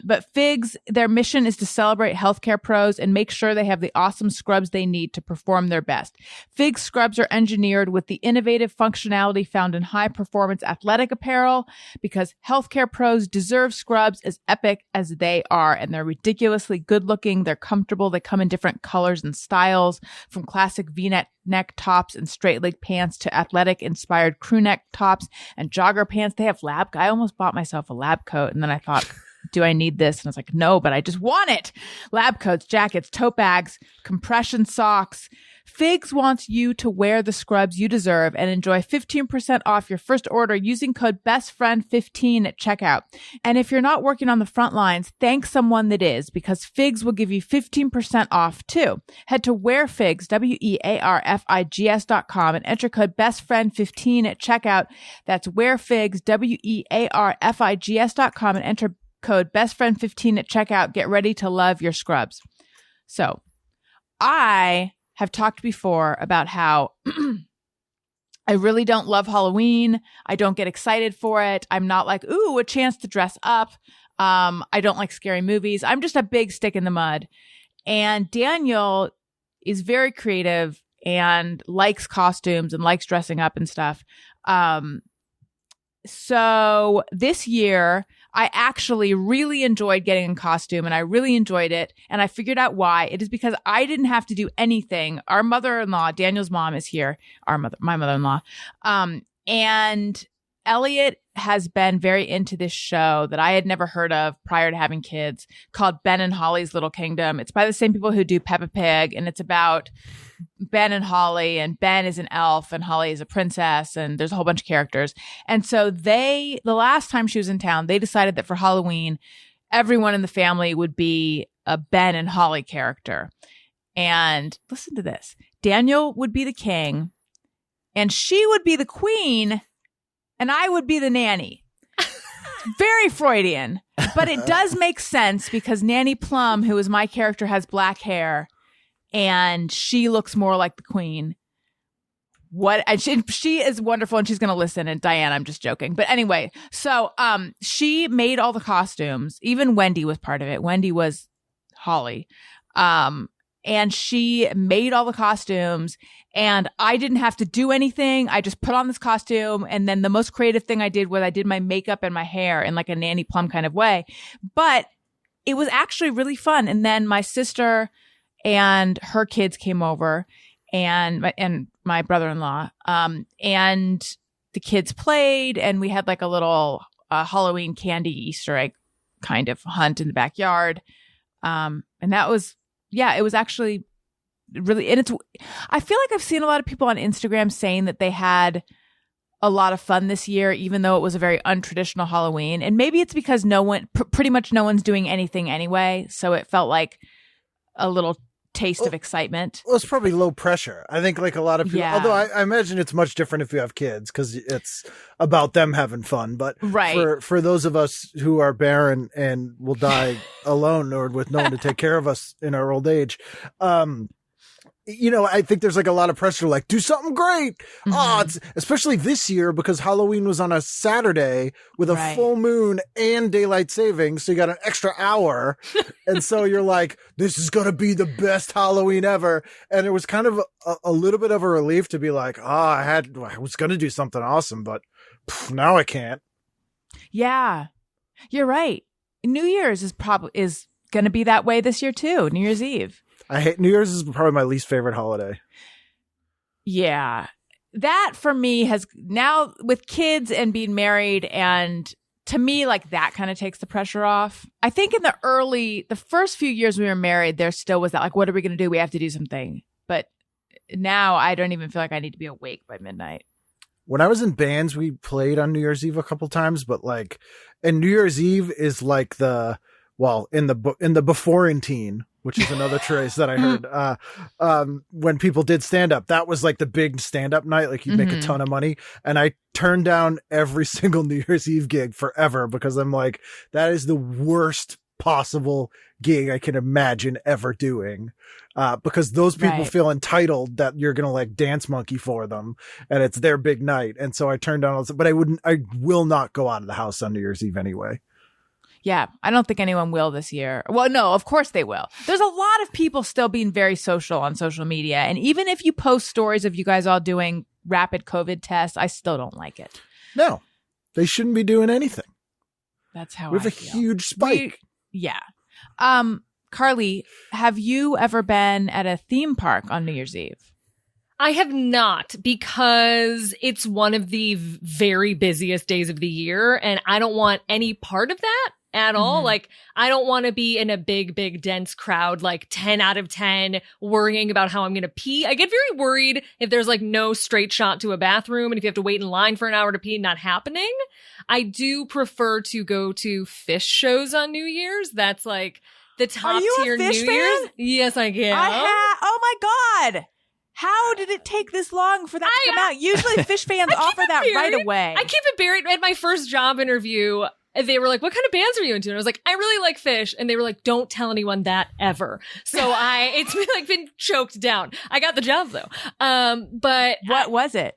But Figs, their mission is to celebrate healthcare pros and make sure they have the awesome scrubs they need to perform their best. Figs scrubs are engineered with the innovative functionality found in high performance athletic apparel, because healthcare pros deserve scrubs as epic as they are. And they're ridiculously good looking. They're comfortable. They come in different colors and styles, from classic V-neck tops and straight leg pants to athletic inspired crew neck tops and jogger pants. They have lab. I almost bought myself a lab coat, and then I thought, do I need this? And I was like, no, but I just want it. Lab coats, jackets, tote bags, compression socks. Figs wants you to wear the scrubs you deserve and enjoy 15% off your first order using code BESTFRIEND15 at checkout. And if you're not working on the front lines, thank someone that is, because Figs will give you 15% off too. Head to wearfigs, wearfigs.com, and enter code BESTFRIEND15 at checkout. That's wearfigs, wearfigs.com, and enter code BESTFRIEND15 at checkout. Get ready to love your scrubs. So I have talked before about how I really don't love Halloween. I don't get excited for it. I'm not like, ooh, a chance to dress up. I don't like scary movies. I'm just a big stick in the mud. And Daniel is very creative and likes costumes and likes dressing up and stuff. So this year, I actually really enjoyed getting in costume, and I really enjoyed it. And I figured out why. It is because I didn't have to do anything. Our mother-in-law, Daniel's mom, is here. My mother-in-law. And Elliot has been very into this show that I had never heard of prior to having kids, called Ben and Holly's Little Kingdom. It's by the same people who do Peppa Pig, and it's about Ben and Holly, and Ben is an elf and Holly is a princess, and there's a whole bunch of characters. And so the last time she was in town, they decided that for Halloween, everyone in the family would be a Ben and Holly character. And listen to this. Daniel would be the king, and she would be the queen, and I would be the nanny. Very Freudian, but it does make sense because Nanny Plum, who is my character, has black hair, and she looks more like the queen. And she is wonderful, and she's going to listen. And Diane, I'm just joking. But anyway, so she made all the costumes. Even Wendy was part of it. Wendy was Holly. And she made all the costumes, and I didn't have to do anything. I just put on this costume, and then the most creative thing I did was I did my makeup and my hair in like a Nanny Plum kind of way. But it was actually really fun. And then my sister and her kids came over, and my brother-in-law, and the kids played, and we had like a little Halloween candy Easter egg kind of hunt in the backyard. And that was, it was actually really, and I feel like I've seen a lot of people on Instagram saying that they had a lot of fun this year, even though it was a very untraditional Halloween. And maybe it's because pretty much no one's doing anything anyway. So it felt like a little taste of excitement. Well, it's probably low pressure. I think like a lot of people, although I imagine it's much different if you have kids because it's about them having fun. But for those of us who are barren and will die alone or with no one to take care of us in our old age, I think there's like a lot of pressure, like do something great. Mm-hmm. It's especially this year because Halloween was on a Saturday with a full moon and daylight savings. So you got an extra hour. And so you're like, this is going to be the best Halloween ever. And it was kind of a little bit of a relief to be like, I was going to do something awesome, but now I can't. Yeah, you're right. New Year's is going to be that way this year too. New Year's Eve. I hate New Year's is probably my least favorite holiday. Yeah. That for me has now with kids and being married, and to me, like that kind of takes the pressure off. I think in the first few years we were married, there still was that like, what are we going to do? We have to do something. But now I don't even feel like I need to be awake by midnight. When I was in bands, we played on New Year's Eve a couple times, but and New Year's Eve is like in the before-in-teen, which is another trace that I heard, when people did stand up, that was like the big stand up night. Like you'd make a ton of money. And I turned down every single New Year's Eve gig forever because I'm like, that is the worst possible gig I can imagine ever doing. Because those people feel entitled that you're going to like dance monkey for them and it's their big night. And so I turned down, but I will not go out of the house on New Year's Eve anyway. Yeah, I don't think anyone will this year. Well, no, of course they will. There's a lot of people still being very social on social media. And even if you post stories of you guys all doing rapid COVID tests, I still don't like it. No, they shouldn't be doing anything. That's how we have a huge spike. Carlye, have you ever been at a theme park on New Year's Eve? I have not, because it's one of the very busiest days of the year, and I don't want any part of that at all. Like, I don't want to be in a big, dense crowd, like 10 out of 10, worrying about how I'm going to pee. I get very worried if there's like no straight shot to a bathroom and if you have to wait in line for an hour to pee, not happening. I do prefer to go to Phish shows on New Year's. That's like the top tier New Year's. Yes, I am. Oh my God. How did it take this long for that to come out? Usually Phish fans offer that right away. I keep it buried. At my first job interview, they were like, what kind of bands are you into? And I was like, I really like Phish. And they were like, don't tell anyone that ever. So it's been choked down. I got the job though. But what was it?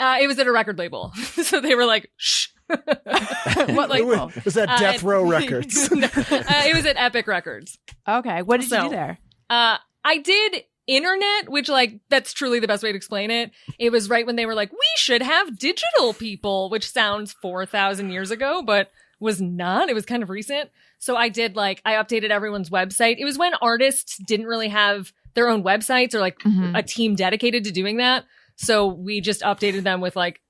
It was at a record label. So they were like, shh. What label? Was that Death Row Records? It was at Epic Records. Okay. What did you do there? I did internet, which like that's truly the best way to explain it. It was right when they were like, we should have digital people, which sounds 4,000 years ago, but was not. It was kind of recent. So I updated everyone's website. It was when artists didn't really have their own websites or like a team dedicated to doing that. So we just updated them with like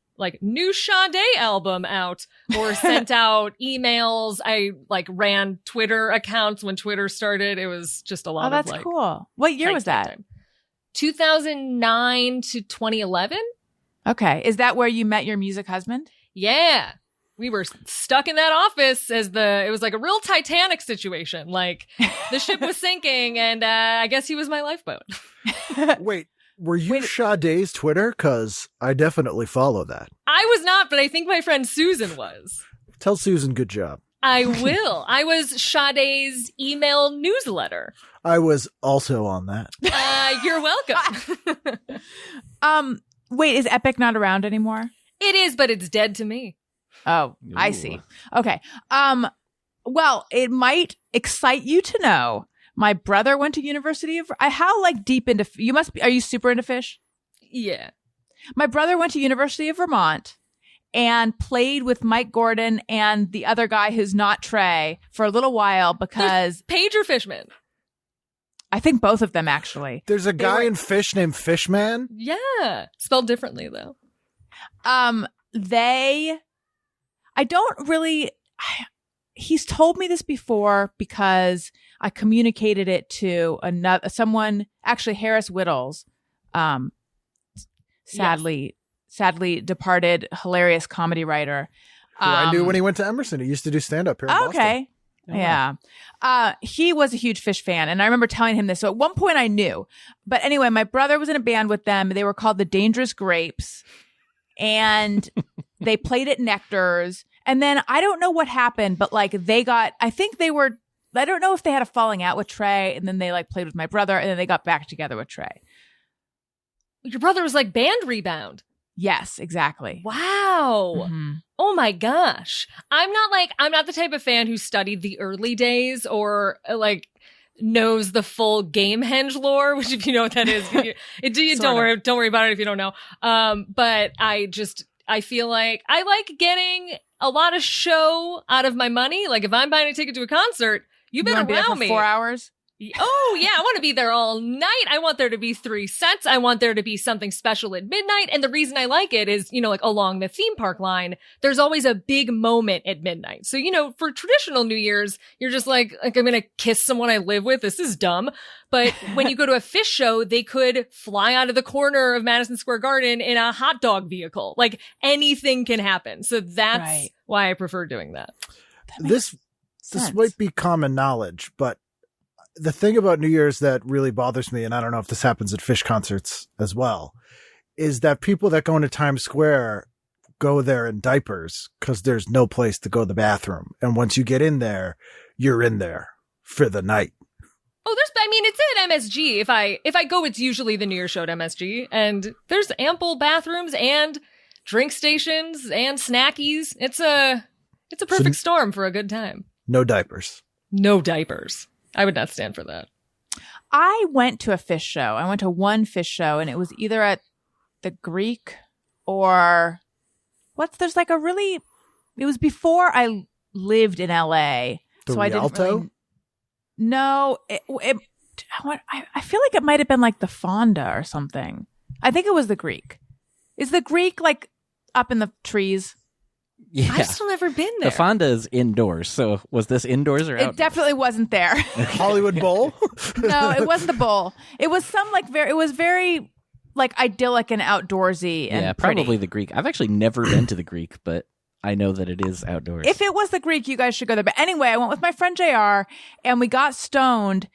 new Sade album out, or sent out emails. I like ran Twitter accounts when Twitter started. It was just a lot that's of like, cool. What year was that? time. 2009 to 2011. Okay. Is that where you met your music husband? Yeah. We were stuck in that office it was like a real Titanic situation. Like the ship was sinking and I guess he was my lifeboat. Wait, were you Sade's Twitter? Because I definitely follow that. I was not, but I think my friend Susan was. Tell Susan good job. I will. I was Sade's email newsletter. I was also on that. You're welcome. Wait, is Epic not around anymore? It is, but it's dead to me. Oh, I see. Okay. Well, it might excite you to know my brother went to University of, how like deep into, are you super into Phish? Yeah. My brother went to University of Vermont and played with Mike Gordon and the other guy who's not Trey for a little while because Page or Fishman? I think both of them actually. There's a guy in Phish named Fishman. Yeah. Spelled differently though. I don't really, he's told me this before because I communicated it to someone, actually Harris Whittles, sadly departed, hilarious comedy writer. Who I knew when he went to Emerson. He used to do stand-up here in Boston. Okay. Yeah. He was a huge Phish fan, and I remember telling him this. So at one point I knew. But anyway, my brother was in a band with them. They were called the Dangerous Grapes. And they played at Nectar's. And then I don't know what happened, but like I don't know if they had a falling out with Trey, and then they like played with my brother, and then they got back together with Trey. Your brother was like band rebound. Yes, exactly. Wow. Mm-hmm. Oh my gosh. I'm not the type of fan who studied the early days or like knows the full Gamehenge lore, which if you know what that is, don't worry about it if you don't know. But I feel like I like getting a lot of show out of my money. Like if I'm buying a ticket to a concert, you better wow me. 4 hours. Oh yeah, I want to be there all night. I want there to be 3 sets. I want there to be something special at midnight. And the reason I like it is, like along the theme park line, there's always a big moment at midnight. So, for traditional New Year's, you're just like I'm going to kiss someone I live with. This is dumb. But when you go to a Phish show, they could fly out of the corner of Madison Square Garden in a hot dog vehicle. Like anything can happen. So that's why I prefer doing that. This might be common knowledge, but the thing about New Year's that really bothers me, and I don't know if this happens at Phish concerts as well, is that people that go into Times Square go there in diapers because there's no place to go to the bathroom. And once you get in there, you're in there for the night. Oh, it's at MSG. If I go, it's usually the New Year's show at MSG, and there's ample bathrooms and drink stations and snackies. It's a perfect storm for a good time. No diapers. No diapers. I would not stand for that. I went to a Phish show. I went to one Phish show, and it was either at the Greek or it was before I lived in LA. The so Rialto? I didn't really, no, I feel like it might have been like the Fonda or something. I think it was the Greek. Is the Greek like up in the trees? Yeah. I've still never been there. The Fonda is indoors. So was this indoors or outdoors? It definitely wasn't there. Hollywood Bowl? No, it wasn't the bowl. It was it was very like idyllic and outdoorsy and probably pretty. the Greek. I've actually never been to the Greek, but I know that it is outdoors. If it was the Greek, you guys should go there. But anyway, I went with my friend JR and we got stoned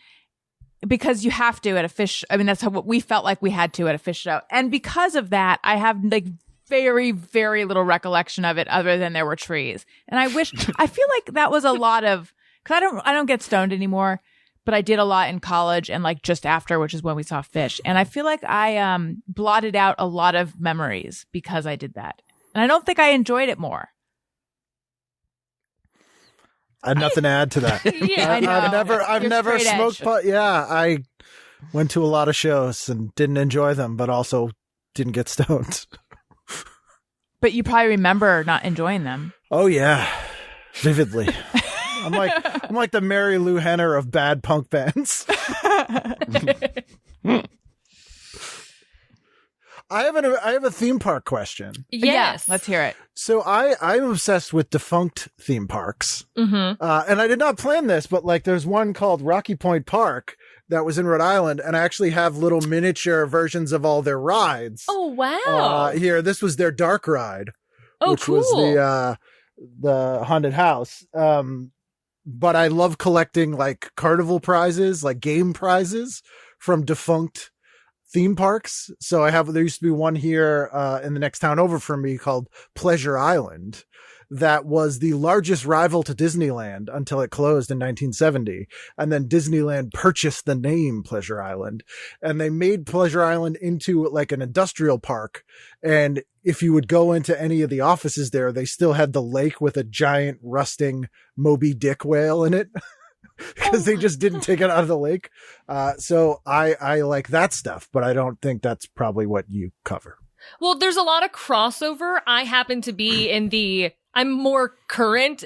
because you have to at a Phish. I mean, that's what we felt like we had to at a Phish show. And because of that, I have like very, very little recollection of it other than there were trees. And I feel like that was a lot of, cause I don't get stoned anymore, but I did a lot in college and like just after, which is when we saw Phish. And I feel like I blotted out a lot of memories because I did that. And I don't think I enjoyed it more. I had nothing to add to that. Yeah, I know. I've never You're smoked straight pot. Yeah, Went to a lot of shows and didn't enjoy them, but also didn't get stoned. But you probably remember not enjoying them. Oh yeah, vividly. I'm like the Mary Lou Henner of bad punk bands. I have a theme park question. Yes. Yeah, let's hear it. So I'm obsessed with defunct theme parks. Mm-hmm. And I did not plan this, but like there's one called Rocky Point Park that was in Rhode Island, and I actually have little miniature versions of all their rides. Oh, wow. Here, this was their dark ride, which cool. was the haunted house. But I love collecting like carnival prizes, like game prizes from defunct theme parks. So there used to be one here in the next town over from me called Pleasure Island. That was the largest rival to Disneyland until it closed in 1970. And then Disneyland purchased the name Pleasure Island, and they made Pleasure Island into like an industrial park. And if you would go into any of the offices there, they still had the lake with a giant rusting Moby Dick whale in it because they just didn't take it out of the lake. So I like that stuff, but I don't think that's probably what you cover. Well, there's a lot of crossover. I happen to be I'm more current.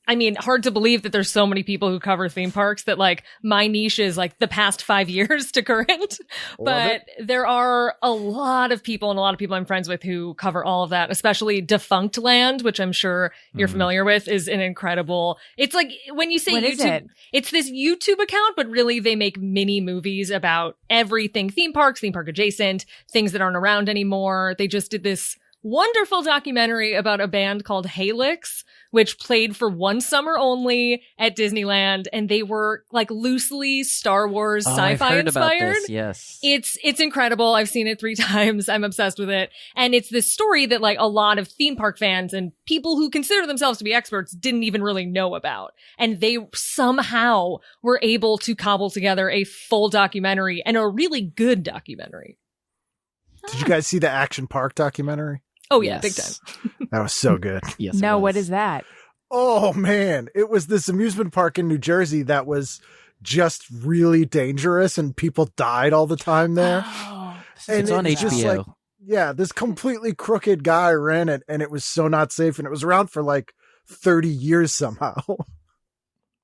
I mean, hard to believe that there's so many people who cover theme parks that like my niche is like the past 5 years to current. But there are a lot of people I'm friends with who cover all of that, especially Defunct Land, which I'm sure you're familiar with, is an incredible. It's like when you say What YouTube, is it? It's this YouTube account, but really they make mini movies about everything theme park adjacent, things that aren't around anymore. They just did this wonderful documentary about a band called Halix, which played for one summer only at Disneyland, and they were like loosely Star Wars sci-fi I've heard inspired. about this, yes. It's incredible. I've seen it 3 times. I'm obsessed with it. And it's this story that like a lot of theme park fans and people who consider themselves to be experts didn't even really know about. And they somehow were able to cobble together a full documentary, and a really good documentary. Did you guys see the Action Park documentary? Oh yeah, Yes. big time. That was so good. Yes, it No, was. what is that? Oh man, it was this amusement park in New Jersey that was just really dangerous, and people died all the time there. Oh, And It's on it's just HBO. like, yeah, this completely crooked guy ran it, and it was so not safe, and it was around for like 30 years somehow.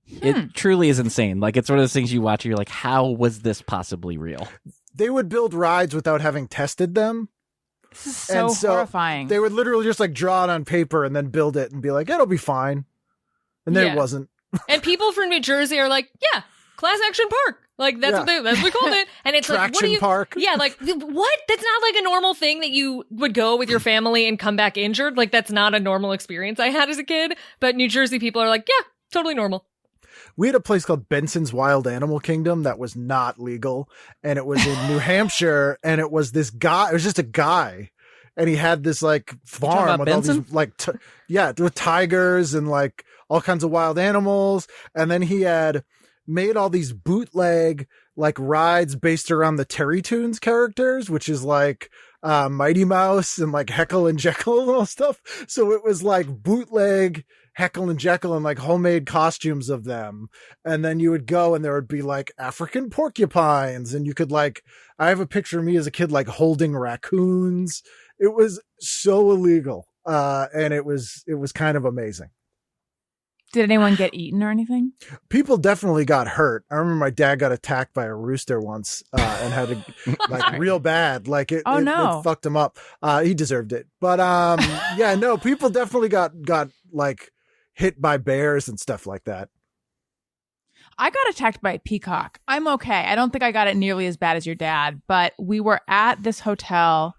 It truly is insane. Like, it's one of those things you watch and you're like, how was this possibly real? They would build rides without having tested them. this is so, And so horrifying. They would literally just like draw it on paper and then build it and be like, it'll be fine. And then Yeah. it wasn't. And people from New Jersey are like, yeah, Class Action Park. Like that's Yeah. what we called it. And it's like, what do Traction you? Park. Yeah, like what? That's not like a normal thing that you would go with your family and come back injured. Like that's not a normal experience I had as a kid. But New Jersey people are like, yeah, totally normal. We had a place called Benson's Wild Animal Kingdom that was not legal. And it was in New Hampshire. And it was this guy. It was just a guy. And he had this like farm about with all Benson? these like, with tigers and like all kinds of wild animals. And then he had made all these bootleg like rides based around the Terry Toons characters, which is like Mighty Mouse and like Heckle and Jekyll and all stuff. So it was like bootleg Heckle and Jekyll and like homemade costumes of them. And then you would go and there would be like African porcupines, and you could like, I have a picture of me as a kid like holding raccoons. It was so illegal. And it was kind of amazing. Did anyone get eaten or anything? People definitely got hurt. I remember my dad got attacked by a rooster once and had to like real bad. Like it, Oh, it no. fucked him up. He deserved it. But yeah, no, people definitely got like hit by bears and stuff like that. I got attacked by a peacock. I'm okay. I don't think I got it nearly as bad as your dad, but we were at this hotel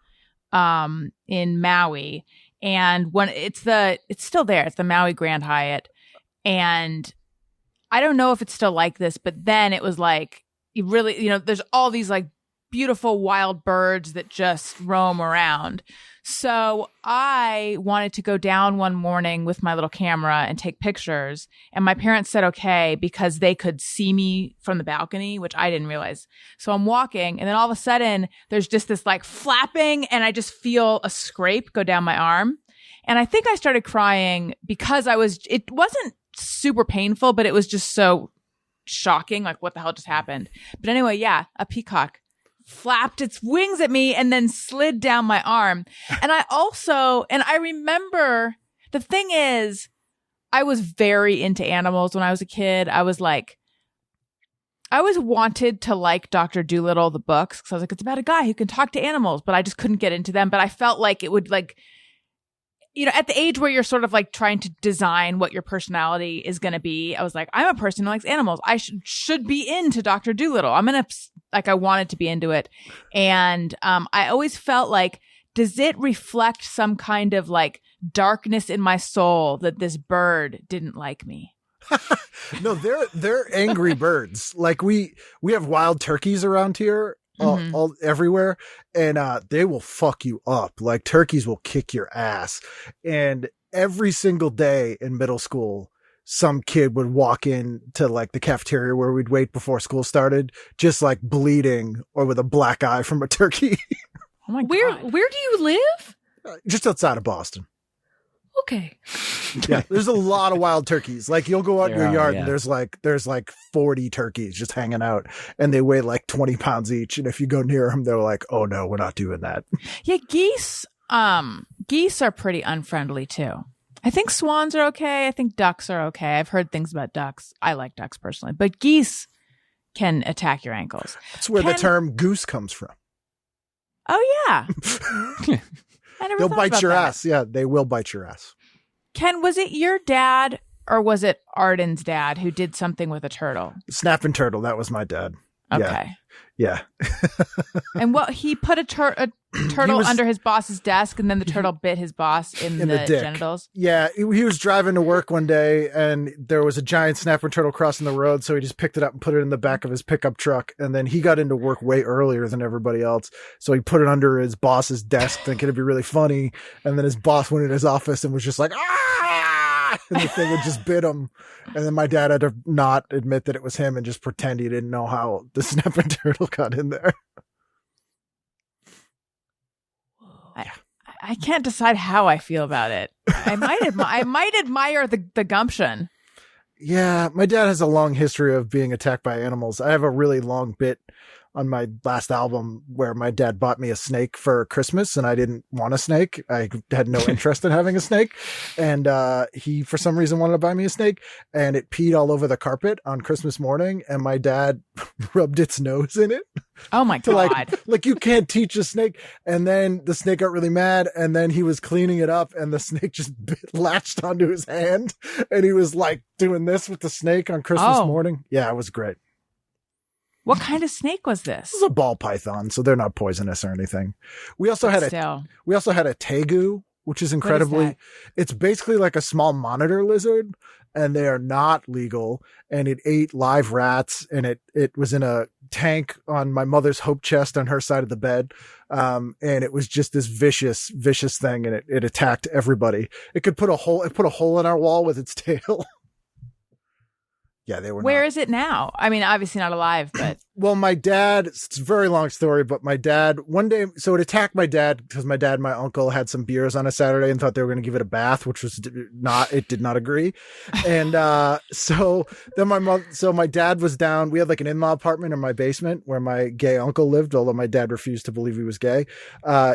in Maui, and when it's still there. It's the Maui Grand Hyatt. And I don't know if it's still like this, but then it was like, you really, there's all these like beautiful wild birds that just roam around. So I wanted to go down one morning with my little camera and take pictures. And my parents said, okay, because they could see me from the balcony, which I didn't realize. So I'm walking, and then all of a sudden there's just this like flapping, and I just feel a scrape go down my arm. And I think I started crying because it wasn't super painful, but it was just so shocking. Like, what the hell just happened? But anyway, yeah, a peacock flapped its wings at me and then slid down my arm. And I remember, the thing is, I was very into animals when I was a kid. I always wanted to like Dr. Dolittle, the books, because I was like, it's about a guy who can talk to animals, but I just couldn't get into them. But I felt like it would, like, you know, at the age where you're sort of like trying to design what your personality is going to be, I was like, I'm a person who likes animals. I should be into Dr. Dolittle. I wanted to be into it. And I always felt like, does it reflect some kind of like darkness in my soul that this bird didn't like me? No, they're angry birds. Like we have wild turkeys around here, all everywhere, and they will fuck you up. Like turkeys will kick your ass. And every single day in middle school, some kid would walk in to like the cafeteria where we'd wait before school started, just like bleeding or with a black eye from a turkey. Oh my Where God. do you live? Just outside of Boston. Okay. Yeah, there's a lot of wild turkeys. Like you'll go out in There your are, yard yeah. and there's like 40 turkeys just hanging out, and they weigh like 20 pounds each. And if you go near them, they're like, "Oh no, we're not doing that." Yeah, geese are pretty unfriendly too. I think swans are okay. I think ducks are okay. I've heard things about ducks. I like ducks personally, but geese can attack your ankles. That's where the term goose comes from. Oh yeah. I never They'll thought bite about your that. ass. Yeah, they will bite your ass. Ken, was it your dad or was it Arden's dad who did something with a turtle? Snapping turtle. That was my dad. Okay. Yeah. And what, he put a turtle was- under his boss's desk, and then the turtle bit his boss in the dick. genitals? Yeah, he was driving to work one day, and there was a giant snapper turtle crossing the road, so he just picked it up and put it in the back of his pickup truck, and then he got into work way earlier than everybody else, so he put it under his boss's desk thinking it'd be really funny, and then his boss went in his office and was just like, "Ah!" and the thing had just bit him, and then my dad had to not admit that it was him and just pretend he didn't know how the snapping turtle got in there. I can't decide how I feel about it. I might admire the gumption. Yeah, my dad has a long history of being attacked by animals. I have a really long bit on my last album where my dad bought me a snake for Christmas, and I didn't want a snake. I had no interest in having a snake. And he, for some reason, wanted to buy me a snake, and it peed all over the carpet on Christmas morning, and my dad rubbed its nose in it. Oh my To God. like you can't teach a snake. And then the snake got really mad, and then he was cleaning it up, and the snake just latched onto his hand, and he was like doing this with the snake on Christmas Oh. morning. Yeah, it was great. What kind of snake was this? This is a ball python, so they're not poisonous or anything. We also had a tegu, which is incredibly. that? It's basically like a small monitor lizard, and they are not legal. And it ate live rats, and it was in a tank on my mother's hope chest on her side of the bed. And it was just this vicious thing, and it attacked everybody. It put a hole in our wall with its tail. Yeah, they were. Where is it now? I mean, obviously not alive, but Well, my dad, it's a very long story, but my dad, one day, so it attacked my dad because my dad and my uncle had some beers on a Saturday and thought they were going to give it a bath, which was it did not agree. And so then my dad was down. We had like an in-law apartment in my basement where my gay uncle lived, although my dad refused to believe he was gay,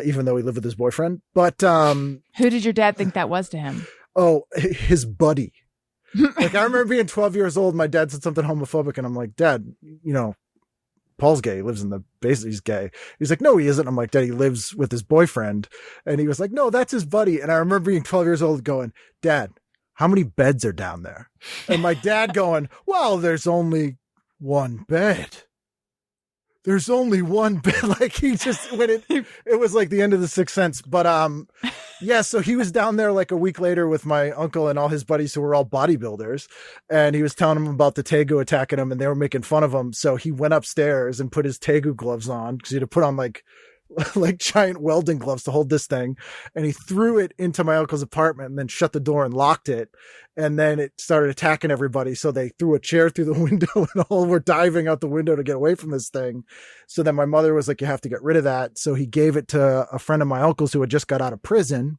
even though he lived with his boyfriend. But who did your dad think that was to him? oh, his buddy. Like I remember being 12 years old. My dad said something homophobic, and I'm like, Dad, you know, Paul's gay. He lives in the basement. He's gay. He's like, no, he isn't. I'm like, Dad, he lives with his boyfriend. And he was like, no, that's his buddy. And I remember being 12 years old going, Dad, how many beds are down there? And my dad going, well, there's only one bed. There's only one bed. Like he just, when it was like the end of the Sixth Sense. But yeah, so he was down there like a week later with my uncle and all his buddies who were all bodybuilders. And he was telling them about the tegu attacking him, and they were making fun of him. So he went upstairs and put his tegu gloves on, because he had to put on like giant welding gloves to hold this thing. And he threw it into my uncle's apartment and then shut the door and locked it. And then it started attacking everybody. So they threw a chair through the window, and all were diving out the window to get away from this thing. So then my mother was like, you have to get rid of that. So he gave it to a friend of my uncle's who had just got out of prison.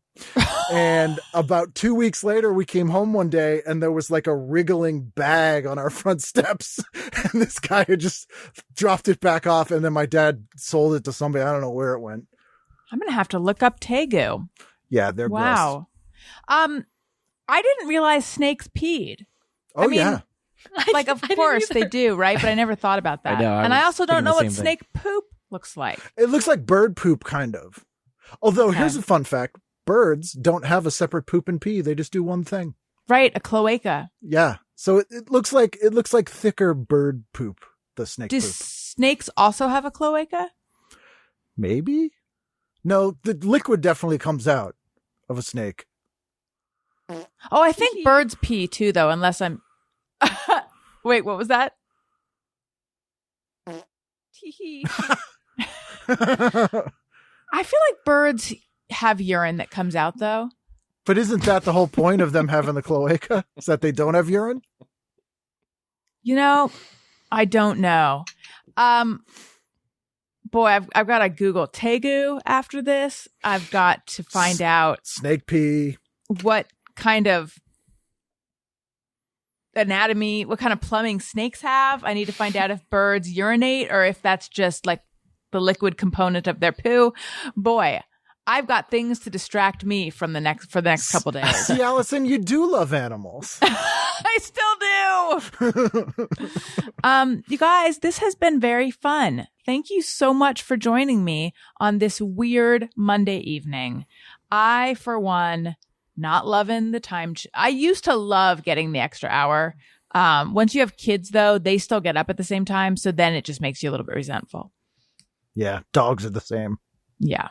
And about 2 weeks later, we came home one day and there was like a wriggling bag on our front steps. And this guy had just dropped it back off. And then my dad sold it to somebody. I don't know where it went. I'm going to have to look up Tegu. Yeah, they're gross. Wow. I didn't realize snakes peed. Oh, I mean, yeah. Like, of course they do, right? But I never thought about that. I know, and I also don't know what thinking the same snake poop looks like. It looks like bird poop, kind of. Although, Okay. here's a fun fact. Birds don't have a separate poop and pee. They just do one thing. Right, a cloaca. Yeah. So it looks like thicker bird poop, the snake Do poop. snakes also have a cloaca? Maybe? No, the liquid definitely comes out of a snake. Oh, I think birds pee too, though, unless I'm... Wait, what was that? Tee-hee. I feel like birds have urine that comes out, though. But isn't that the whole point of them having the cloaca? Is that they don't have urine? You know, I don't know. Boy, I've got to Google Tegu after this. I've got to find out Snake pee. what kind of anatomy, what kind of plumbing snakes have. I need to find out if birds urinate or if that's just like the liquid component of their poo. Boy, I've got things to distract me for the next couple days. See, Allison, you do love animals. I still do. You guys, this has been very fun. Thank you so much for joining me on this weird Monday evening. I, for one, not loving the time. I used to love getting the extra hour. Once you have kids, though, they still get up at the same time. So then it just makes you a little bit resentful. Yeah, dogs are the same. Yeah.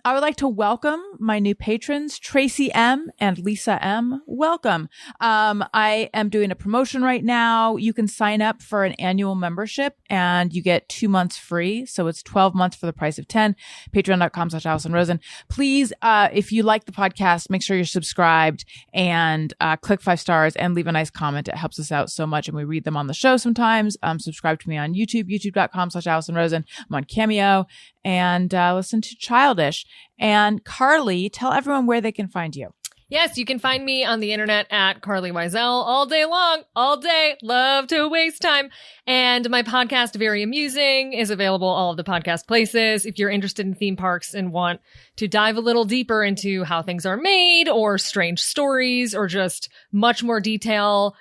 I would like to welcome my new patrons, Tracy M. and Lisa M. Welcome. I am doing a promotion right now. You can sign up for an annual membership and you get 2 months free. So it's 12 months for the price of 10. Patreon.com/AlisonRosen. Please, if you like the podcast, make sure you're subscribed and click 5 stars and leave a nice comment. It helps us out so much and we read them on the show sometimes. Subscribe to me on YouTube, youtube.com/AlisonRosen. I'm on Cameo and listen to Childish. And Carlye, tell everyone where they can find you. Yes, you can find me on the internet at Carlye Wisel all day long, all day. Love to waste time. And my podcast, Very Amusing, is available all of the podcast places. If you're interested in theme parks and want to dive a little deeper into how things are made or strange stories or just much more detail,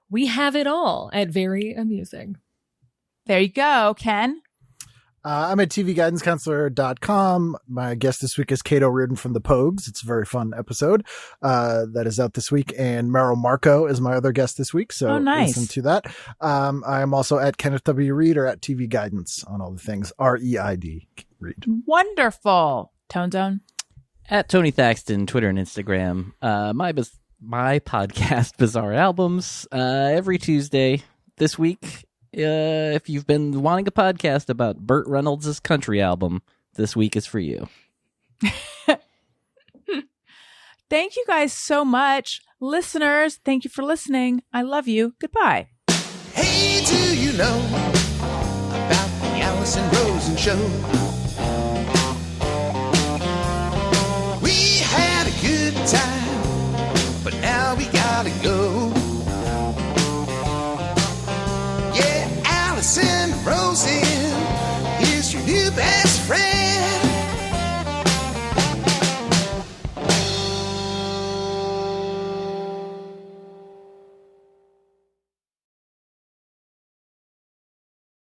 we have it all at Very Amusing. There you go, Ken. I'm at tvguidancecounselor.com. My guest this week is Cato Reardon from the Pogues. It's a very fun episode that is out this week. And Meryl Marco is my other guest this week. So nice. Listen to that. I am also at Kenneth W. Reid or at TV Guidance on all the things. REID Reid. Wonderful. Tone Zone. At Tony Thaxton, Twitter and Instagram. My podcast, Bizarre Albums, every Tuesday this week. If you've been wanting a podcast about Burt Reynolds' country album, this week is for you. Thank you guys so much. Listeners, thank you for listening. I love you. Goodbye. Hey, do you know about the Allison Rosen show?